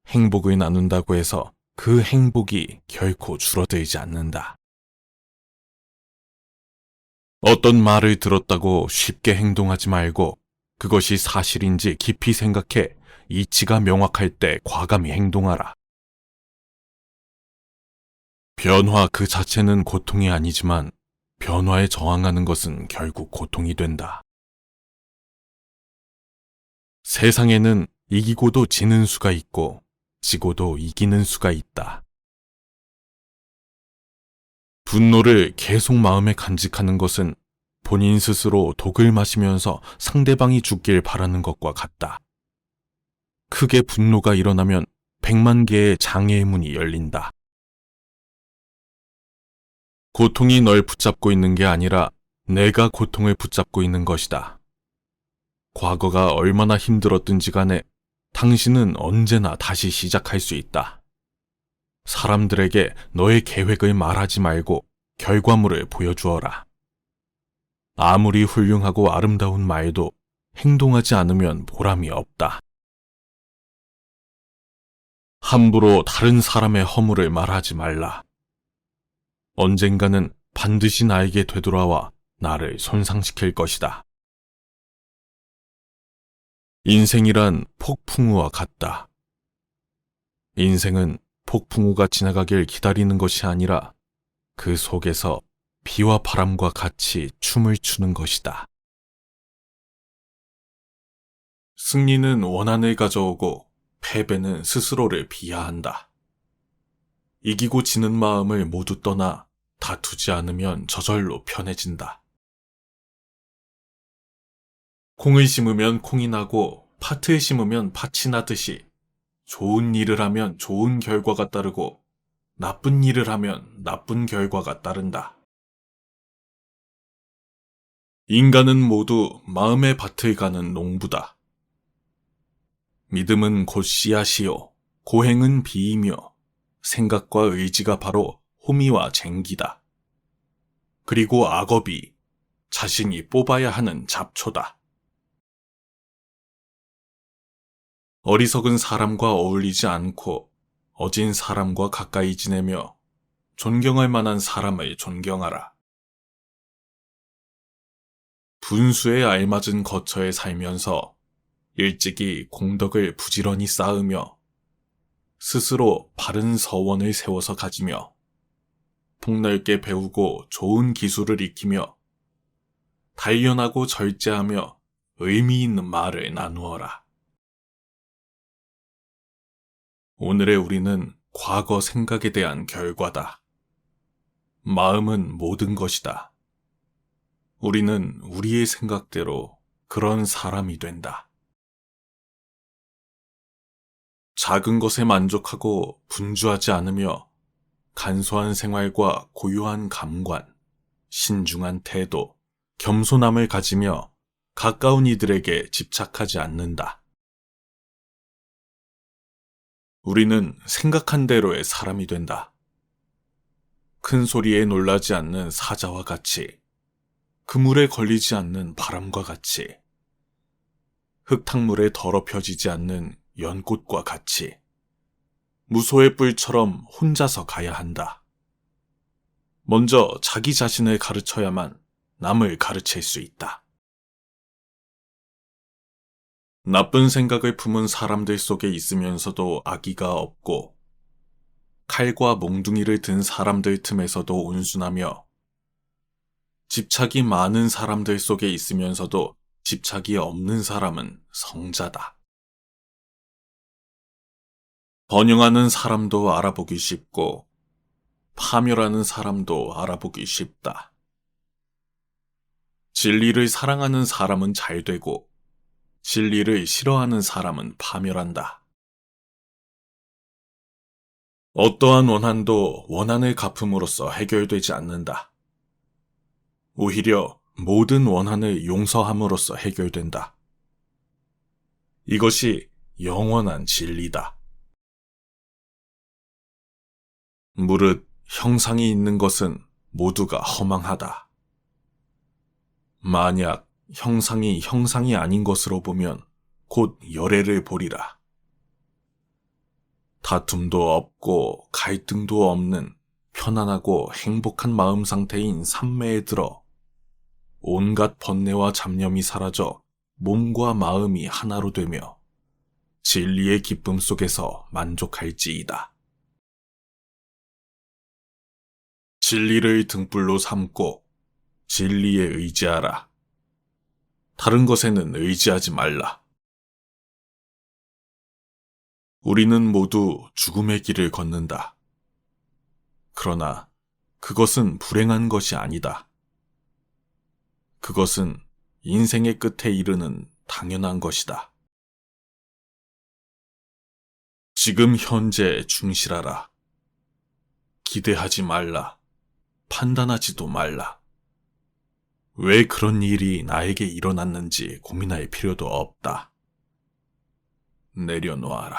행복을 나눈다고 해서 그 행복이 결코 줄어들지 않는다. 어떤 말을 들었다고 쉽게 행동하지 말고 그것이 사실인지 깊이 생각해 이치가 명확할 때 과감히 행동하라. 변화 그 자체는 고통이 아니지만 변화에 저항하는 것은 결국 고통이 된다. 세상에는 이기고도 지는 수가 있고 지고도 이기는 수가 있다. 분노를 계속 마음에 간직하는 것은 본인 스스로 독을 마시면서 상대방이 죽길 바라는 것과 같다. 크게 분노가 일어나면 100만 개의 장애의 문이 열린다. 고통이 널 붙잡고 있는 게 아니라 내가 고통을 붙잡고 있는 것이다. 과거가 얼마나 힘들었든지 간에 당신은 언제나 다시 시작할 수 있다. 사람들에게 너의 계획을 말하지 말고 결과물을 보여주어라. 아무리 훌륭하고 아름다운 말도 행동하지 않으면 보람이 없다. 함부로 다른 사람의 허물을 말하지 말라. 언젠가는 반드시 나에게 되돌아와 나를 손상시킬 것이다. 인생이란 폭풍우와 같다. 인생은 폭풍우가 지나가길 기다리는 것이 아니라 그 속에서 비와 바람과 같이 춤을 추는 것이다. 승리는 원한을 가져오고 패배는 스스로를 비하한다. 이기고 지는 마음을 모두 떠나 다투지 않으면 저절로 편해진다. 콩을 심으면 콩이 나고 팥을 심으면 팥이 나듯이 좋은 일을 하면 좋은 결과가 따르고 나쁜 일을 하면 나쁜 결과가 따른다. 인간은 모두 마음의 밭을 가는 농부다. 믿음은 곧 씨앗이요, 고행은 비이며 생각과 의지가 바로 호미와 쟁기다. 그리고 악업이 자신이 뽑아야 하는 잡초다. 어리석은 사람과 어울리지 않고 어진 사람과 가까이 지내며 존경할 만한 사람을 존경하라. 분수에 알맞은 거처에 살면서 일찍이 공덕을 부지런히 쌓으며 스스로 바른 서원을 세워서 가지며 폭넓게 배우고 좋은 기술을 익히며 단련하고 절제하며 의미 있는 말을 나누어라. 오늘의 우리는 과거 생각에 대한 결과다. 마음은 모든 것이다. 우리는 우리의 생각대로 그런 사람이 된다. 작은 것에 만족하고 분주하지 않으며 간소한 생활과 고요한 감관, 신중한 태도, 겸손함을 가지며 가까운 이들에게 집착하지 않는다. 우리는 생각한 대로의 사람이 된다. 큰 소리에 놀라지 않는 사자와 같이, 그물에 걸리지 않는 바람과 같이, 흙탕물에 더럽혀지지 않는 연꽃과 같이, 무소의 뿔처럼 혼자서 가야 한다. 먼저 자기 자신을 가르쳐야만 남을 가르칠 수 있다. 나쁜 생각을 품은 사람들 속에 있으면서도 악의가 없고, 칼과 몽둥이를 든 사람들 틈에서도 온순하며, 집착이 많은 사람들 속에 있으면서도 집착이 없는 사람은 성자다. 번영하는 사람도 알아보기 쉽고, 파멸하는 사람도 알아보기 쉽다. 진리를 사랑하는 사람은 잘 되고, 진리를 싫어하는 사람은 파멸한다. 어떠한 원한도 원한을 갚음으로써 해결되지 않는다. 오히려 모든 원한을 용서함으로써 해결된다. 이것이 영원한 진리다. 무릇 형상이 있는 것은 모두가 허망하다. 만약 형상이 아닌 것으로 보면 곧 열애를 보리라. 다툼도 없고 갈등도 없는 편안하고 행복한 마음 상태인 삼매에 들어 온갖 번뇌와 잡념이 사라져 몸과 마음이 하나로 되며 진리의 기쁨 속에서 만족할지이다. 진리를 등불로 삼고 진리에 의지하라. 다른 것에는 의지하지 말라. 우리는 모두 죽음의 길을 걷는다. 그러나 그것은 불행한 것이 아니다. 그것은 인생의 끝에 이르는 당연한 것이다. 지금 현재에 충실하라. 기대하지 말라. 판단하지도 말라. 왜 그런 일이 나에게 일어났는지 고민할 필요도 없다. 내려놓아라.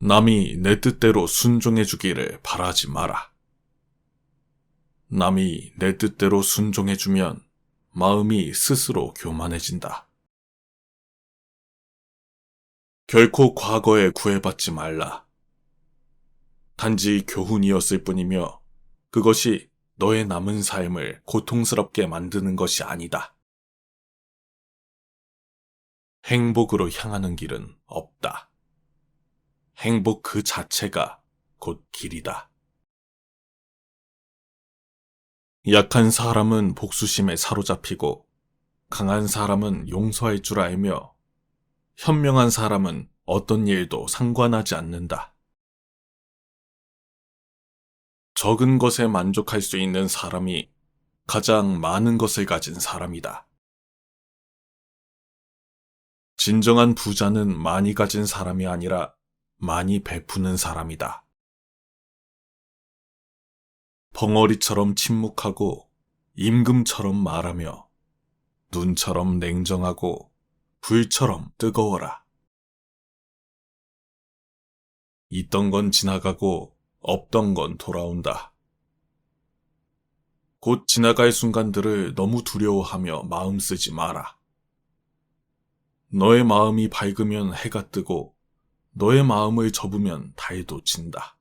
남이 내 뜻대로 순종해주기를 바라지 마라. 남이 내 뜻대로 순종해주면 마음이 스스로 교만해진다. 결코 과거에 구애받지 말라. 단지 교훈이었을 뿐이며 그것이 너의 남은 삶을 고통스럽게 만드는 것이 아니다. 행복으로 향하는 길은 없다. 행복 그 자체가 곧 길이다. 약한 사람은 복수심에 사로잡히고 강한 사람은 용서할 줄 알며 현명한 사람은 어떤 일도 상관하지 않는다. 적은 것에 만족할 수 있는 사람이 가장 많은 것을 가진 사람이다. 진정한 부자는 많이 가진 사람이 아니라 많이 베푸는 사람이다. 벙어리처럼 침묵하고 임금처럼 말하며 눈처럼 냉정하고 불처럼 뜨거워라. 있던 건 지나가고 없던 건 돌아온다. 곧 지나갈 순간들을 너무 두려워하며 마음 쓰지 마라. 너의 마음이 밝으면 해가 뜨고 너의 마음을 접으면 달도 진다.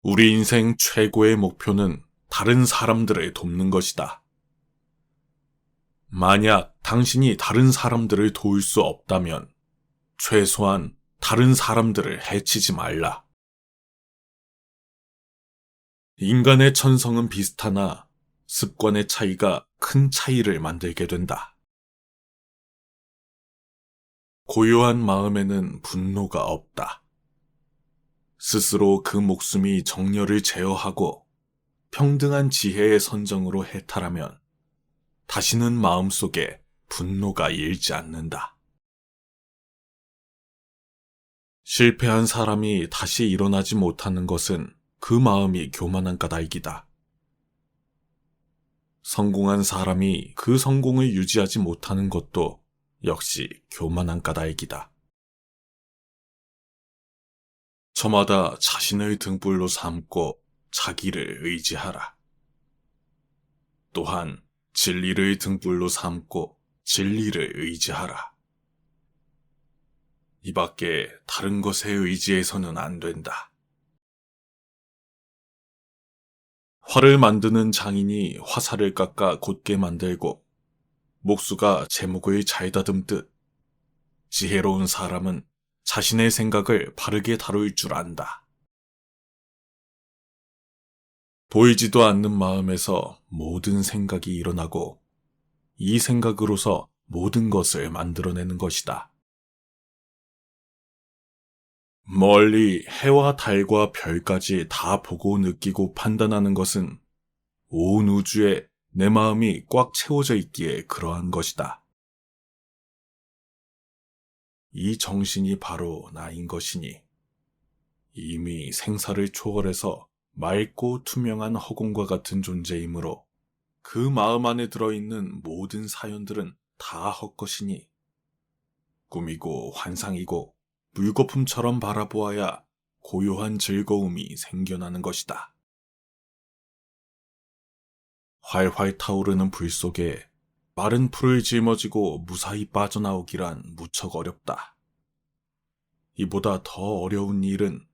우리 인생 최고의 목표는 다른 사람들을 돕는 것이다. 만약 당신이 다른 사람들을 도울 수 없다면 최소한 다른 사람들을 해치지 말라. 인간의 천성은 비슷하나 습관의 차이가 큰 차이를 만들게 된다. 고요한 마음에는 분노가 없다. 스스로 그 목숨이 정열을 제어하고 평등한 지혜의 선정으로 해탈하면 다시는 마음속에 분노가 일지 않는다. 실패한 사람이 다시 일어나지 못하는 것은 그 마음이 교만한 까닭이다. 성공한 사람이 그 성공을 유지하지 못하는 것도 역시 교만한 까닭이다. 저마다 자신을 등불로 삼고 자기를 의지하라. 또한 진리를 등불로 삼고 진리를 의지하라. 이 밖에 다른 것에 의지해서는 안 된다. 활을 만드는 장인이 화살을 깎아 곧게 만들고 목수가 제목을 잘 다듬듯 지혜로운 사람은 자신의 생각을 바르게 다룰 줄 안다. 보이지도 않는 마음에서 모든 생각이 일어나고 이 생각으로서 모든 것을 만들어내는 것이다. 멀리 해와 달과 별까지 다 보고 느끼고 판단하는 것은 온 우주에 내 마음이 꽉 채워져 있기에 그러한 것이다. 이 정신이 바로 나인 것이니 이미 생사를 초월해서 맑고 투명한 허공과 같은 존재이므로 그 마음 안에 들어있는 모든 사연들은 다 헛것이니 꿈이고 환상이고 물거품처럼 바라보아야 고요한 즐거움이 생겨나는 것이다. 활활 타오르는 불 속에 마른 풀을 짊어지고 무사히 빠져나오기란 무척 어렵다. 이보다 더 어려운 일은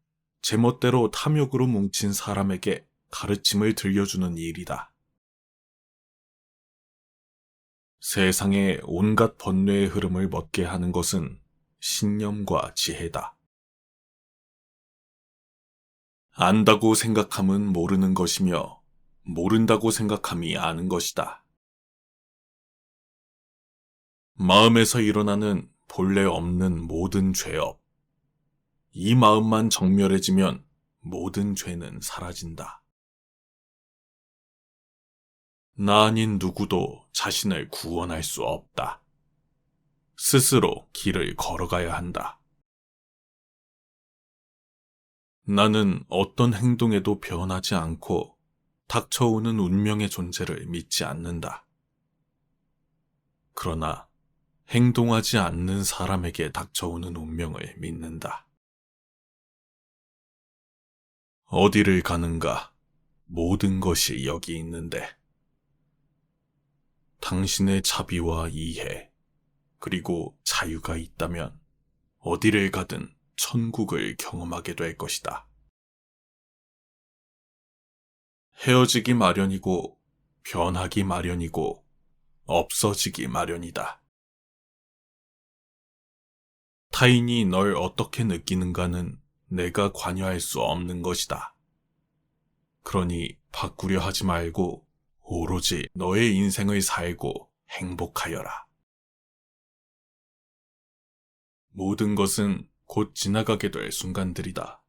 제멋대로 탐욕으로 뭉친 사람에게 가르침을 들려주는 일이다. 세상의 온갖 번뇌의 흐름을 멎게 하는 것은 신념과 지혜다. 안다고 생각함은 모르는 것이며 모른다고 생각함이 아는 것이다. 마음에서 일어나는 본래 없는 모든 죄업. 이 마음만 정멸해지면 모든 죄는 사라진다. 나 아닌 누구도 자신을 구원할 수 없다. 스스로 길을 걸어가야 한다. 나는 어떤 행동에도 변하지 않고 닥쳐오는 운명의 존재를 믿지 않는다. 그러나 행동하지 않는 사람에게 닥쳐오는 운명을 믿는다. 어디를 가는가? 모든 것이 여기 있는데. 당신의 자비와 이해, 그리고 자유가 있다면 어디를 가든 천국을 경험하게 될 것이다. 헤어지기 마련이고, 변하기 마련이고, 없어지기 마련이다. 타인이 널 어떻게 느끼는가는 내가 관여할 수 없는 것이다. 그러니 바꾸려 하지 말고 오로지 너의 인생을 살고 행복하여라. 모든 것은 곧 지나가게 될 순간들이다.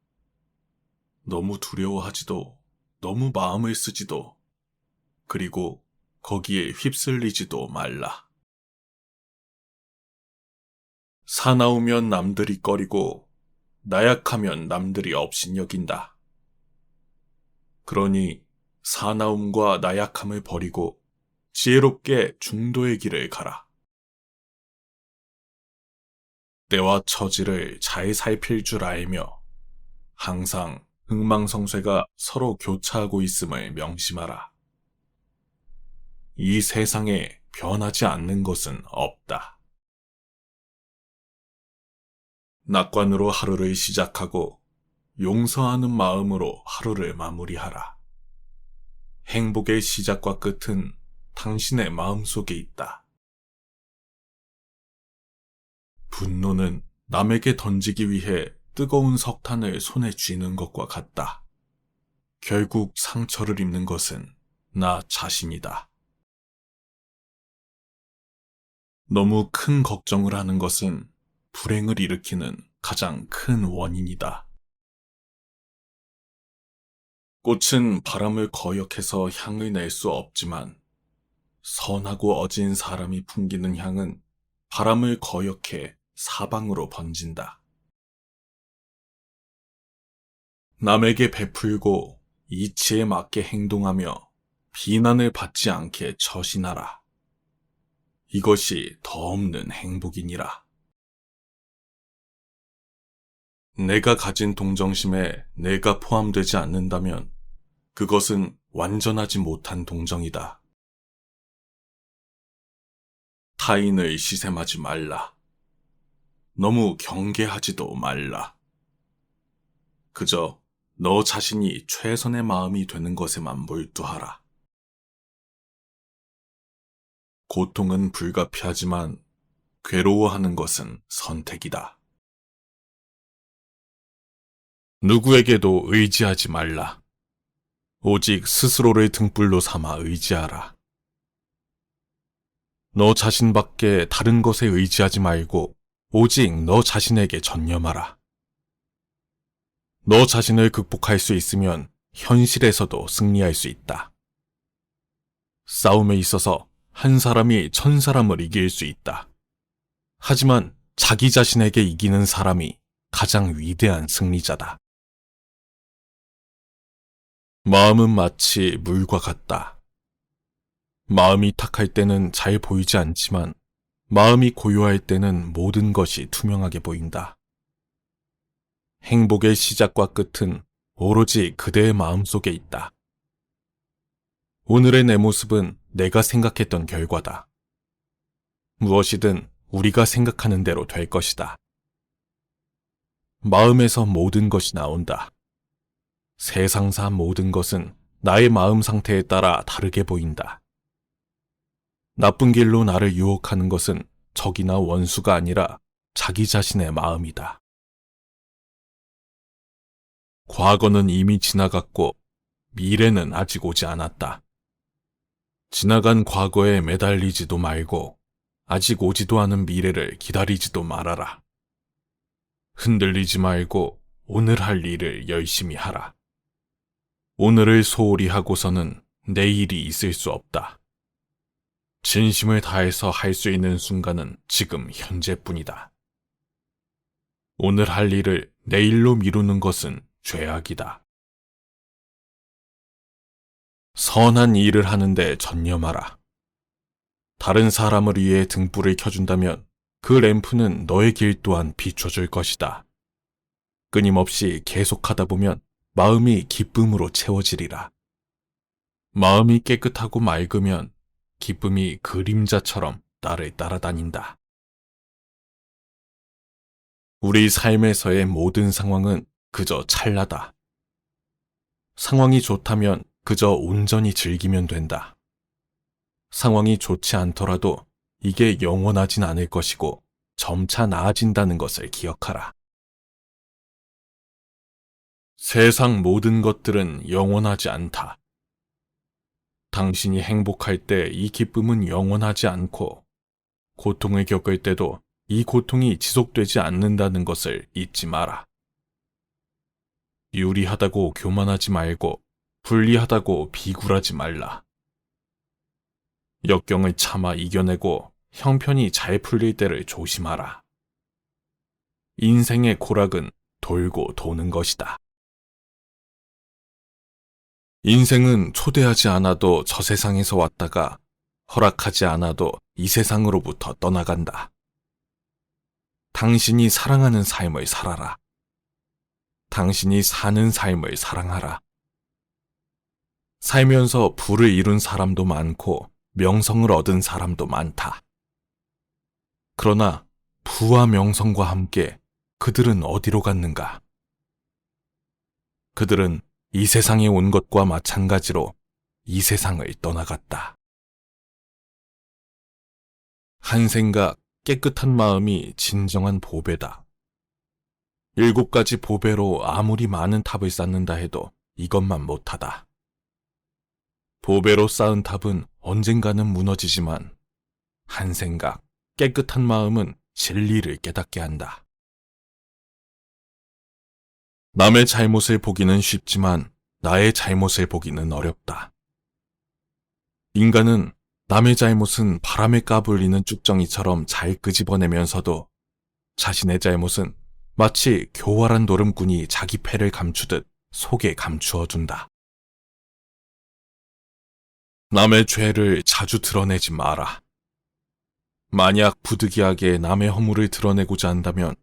너무 두려워하지도, 너무 마음을 쓰지도, 그리고 거기에 휩쓸리지도 말라. 사나우면 남들이 꺼리고, 나약하면 남들이 업신여긴다. 그러니 사나움과 나약함을 버리고 지혜롭게 중도의 길을 가라. 때와 처지를 잘 살필 줄 알며 항상 흥망성쇠가 서로 교차하고 있음을 명심하라. 이 세상에 변하지 않는 것은 없다. 낙관으로 하루를 시작하고 용서하는 마음으로 하루를 마무리하라. 행복의 시작과 끝은 당신의 마음속에 있다. 분노는 남에게 던지기 위해 뜨거운 석탄을 손에 쥐는 것과 같다. 결국 상처를 입는 것은 나 자신이다. 너무 큰 걱정을 하는 것은 불행을 일으키는 가장 큰 원인이다. 꽃은 바람을 거역해서 향을 낼 수 없지만 선하고 어진 사람이 풍기는 향은 바람을 거역해 사방으로 번진다. 남에게 베풀고 이치에 맞게 행동하며 비난을 받지 않게 처신하라. 이것이 더 없는 행복이니라. 내가 가진 동정심에 내가 포함되지 않는다면 그것은 완전하지 못한 동정이다. 타인을 시샘하지 말라. 너무 경계하지도 말라. 그저 너 자신이 최선의 마음이 되는 것에만 몰두하라. 고통은 불가피하지만 괴로워하는 것은 선택이다. 누구에게도 의지하지 말라. 오직 스스로를 등불로 삼아 의지하라. 너 자신밖에 다른 것에 의지하지 말고 오직 너 자신에게 전념하라. 너 자신을 극복할 수 있으면 현실에서도 승리할 수 있다. 싸움에 있어서 한 사람이 1000사람을 이길 수 있다. 하지만 자기 자신에게 이기는 사람이 가장 위대한 승리자다. 마음은 마치 물과 같다. 마음이 탁할 때는 잘 보이지 않지만 마음이 고요할 때는 모든 것이 투명하게 보인다. 행복의 시작과 끝은 오로지 그대의 마음속에 있다. 오늘의 내 모습은 내가 생각했던 결과다. 무엇이든 우리가 생각하는 대로 될 것이다. 마음에서 모든 것이 나온다. 세상사 모든 것은 나의 마음 상태에 따라 다르게 보인다. 나쁜 길로 나를 유혹하는 것은 적이나 원수가 아니라 자기 자신의 마음이다. 과거는 이미 지나갔고 미래는 아직 오지 않았다. 지나간 과거에 매달리지도 말고 아직 오지도 않은 미래를 기다리지도 말아라. 흔들리지 말고 오늘 할 일을 열심히 하라. 오늘을 소홀히 하고서는 내일이 있을 수 없다. 진심을 다해서 할 수 있는 순간은 지금 현재뿐이다. 오늘 할 일을 내일로 미루는 것은 죄악이다. 선한 일을 하는데 전념하라. 다른 사람을 위해 등불을 켜준다면 그 램프는 너의 길 또한 비춰줄 것이다. 끊임없이 계속하다 보면 마음이 기쁨으로 채워지리라. 마음이 깨끗하고 맑으면 기쁨이 그림자처럼 나를 따라다닌다. 우리 삶에서의 모든 상황은 그저 찰나다. 상황이 좋다면 그저 온전히 즐기면 된다. 상황이 좋지 않더라도 이게 영원하진 않을 것이고 점차 나아진다는 것을 기억하라. 세상 모든 것들은 영원하지 않다. 당신이 행복할 때 이 기쁨은 영원하지 않고 고통을 겪을 때도 이 고통이 지속되지 않는다는 것을 잊지 마라. 유리하다고 교만하지 말고 불리하다고 비굴하지 말라. 역경을 참아 이겨내고 형편이 잘 풀릴 때를 조심하라. 인생의 고락은 돌고 도는 것이다. 인생은 초대하지 않아도 저 세상에서 왔다가 허락하지 않아도 이 세상으로부터 떠나간다. 당신이 사랑하는 삶을 살아라. 당신이 사는 삶을 사랑하라. 살면서 부를 이룬 사람도 많고 명성을 얻은 사람도 많다. 그러나 부와 명성과 함께 그들은 어디로 갔는가? 그들은 이 세상에 온 것과 마찬가지로 이 세상을 떠나갔다. 한 생각, 깨끗한 마음이 진정한 보배다. 7가지 보배로 아무리 많은 탑을 쌓는다 해도 이것만 못하다. 보배로 쌓은 탑은 언젠가는 무너지지만 한 생각, 깨끗한 마음은 진리를 깨닫게 한다. 남의 잘못을 보기는 쉽지만 나의 잘못을 보기는 어렵다. 인간은 남의 잘못은 바람에 까불리는 쭉정이처럼 잘 끄집어내면서도 자신의 잘못은 마치 교활한 노름꾼이 자기 패를 감추듯 속에 감추어둔다. 남의 죄를 자주 드러내지 마라. 만약 부득이하게 남의 허물을 드러내고자 한다면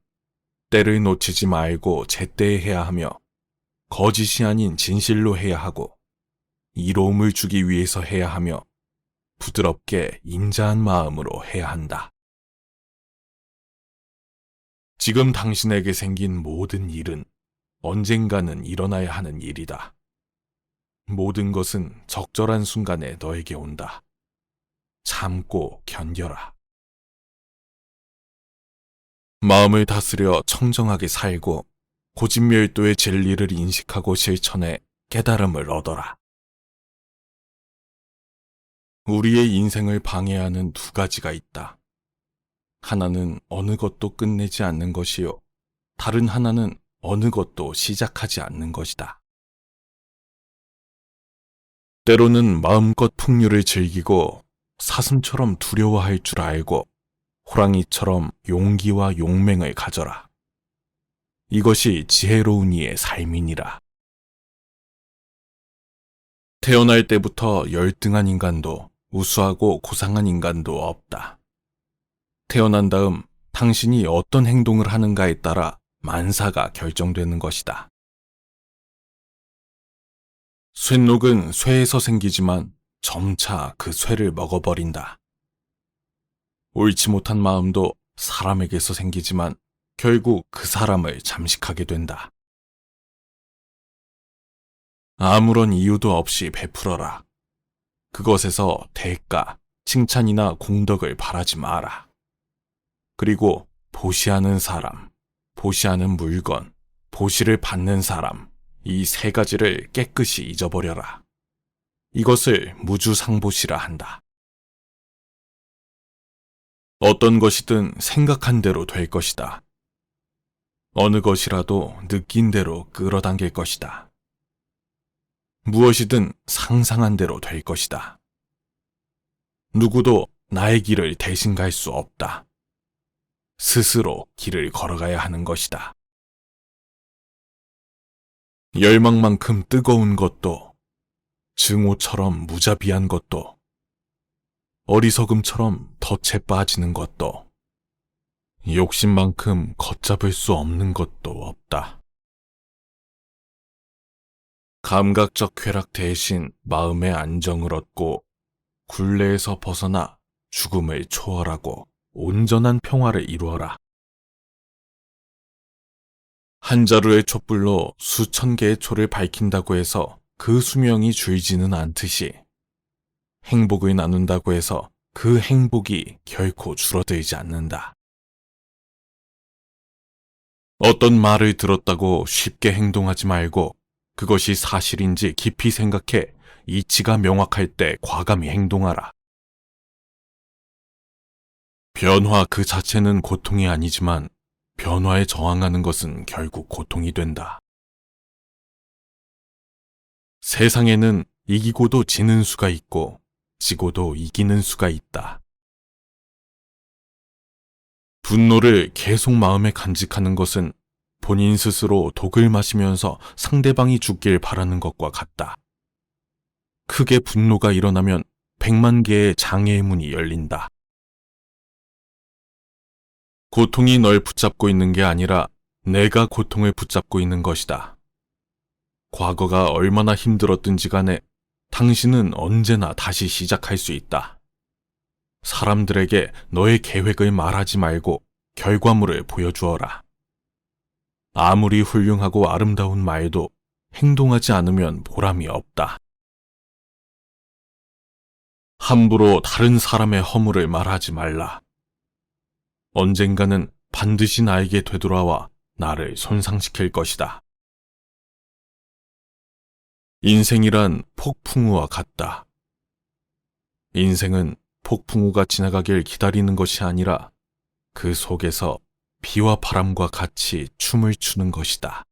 때를 놓치지 말고 제때에 해야 하며 거짓이 아닌 진실로 해야 하고 이로움을 주기 위해서 해야 하며 부드럽게 인자한 마음으로 해야 한다. 지금 당신에게 생긴 모든 일은 언젠가는 일어나야 하는 일이다. 모든 것은 적절한 순간에 너에게 온다. 참고 견뎌라. 마음을 다스려 청정하게 살고 고집멸도의 진리를 인식하고 실천해 깨달음을 얻어라. 우리의 인생을 방해하는 두 가지가 있다. 하나는 어느 것도 끝내지 않는 것이요. 다른 하나는 어느 것도 시작하지 않는 것이다. 때로는 마음껏 풍류를 즐기고 사슴처럼 두려워할 줄 알고 호랑이처럼 용기와 용맹을 가져라. 이것이 지혜로운 이의 삶이니라. 태어날 때부터 열등한 인간도 우수하고 고상한 인간도 없다. 태어난 다음 당신이 어떤 행동을 하는가에 따라 만사가 결정되는 것이다. 쇠녹은 쇠에서 생기지만 점차 그 쇠를 먹어버린다. 옳지 못한 마음도 사람에게서 생기지만 결국 그 사람을 잠식하게 된다. 아무런 이유도 없이 베풀어라. 그것에서 대가, 칭찬이나 공덕을 바라지 마라. 그리고 보시하는 사람, 보시하는 물건, 보시를 받는 사람, 이 세 가지를 깨끗이 잊어버려라. 이것을 무주상보시라 한다. 어떤 것이든 생각한 대로 될 것이다. 어느 것이라도 느낀 대로 끌어당길 것이다. 무엇이든 상상한 대로 될 것이다. 누구도 나의 길을 대신 갈 수 없다. 스스로 길을 걸어가야 하는 것이다. 열망만큼 뜨거운 것도, 증오처럼 무자비한 것도, 어리석음처럼 덫에 빠지는 것도, 욕심만큼 걷잡을 수 없는 것도 없다. 감각적 쾌락 대신 마음의 안정을 얻고 굴레에서 벗어나 죽음을 초월하고 온전한 평화를 이루어라. 한 자루의 촛불로 수천 개의 초를 밝힌다고 해서 그 수명이 줄지는 않듯이 행복을 나눈다고 해서 그 행복이 결코 줄어들지 않는다. 어떤 말을 들었다고 쉽게 행동하지 말고 그것이 사실인지 깊이 생각해 이치가 명확할 때 과감히 행동하라. 변화 그 자체는 고통이 아니지만 변화에 저항하는 것은 결국 고통이 된다. 세상에는 이기고도 지는 수가 있고 지고도 이기는 수가 있다. 분노를 계속 마음에 간직하는 것은 본인 스스로 독을 마시면서 상대방이 죽길 바라는 것과 같다. 크게 분노가 일어나면 100만 개의 장애의 문이 열린다. 고통이 널 붙잡고 있는 게 아니라 내가 고통을 붙잡고 있는 것이다. 과거가 얼마나 힘들었든지 간에 당신은 언제나 다시 시작할 수 있다. 사람들에게 너의 계획을 말하지 말고 결과물을 보여주어라. 아무리 훌륭하고 아름다운 말도 행동하지 않으면 보람이 없다. 함부로 다른 사람의 허물을 말하지 말라. 언젠가는 반드시 나에게 되돌아와 나를 손상시킬 것이다. 인생이란 폭풍우와 같다. 인생은 폭풍우가 지나가길 기다리는 것이 아니라 그 속에서 비와 바람과 같이 춤을 추는 것이다.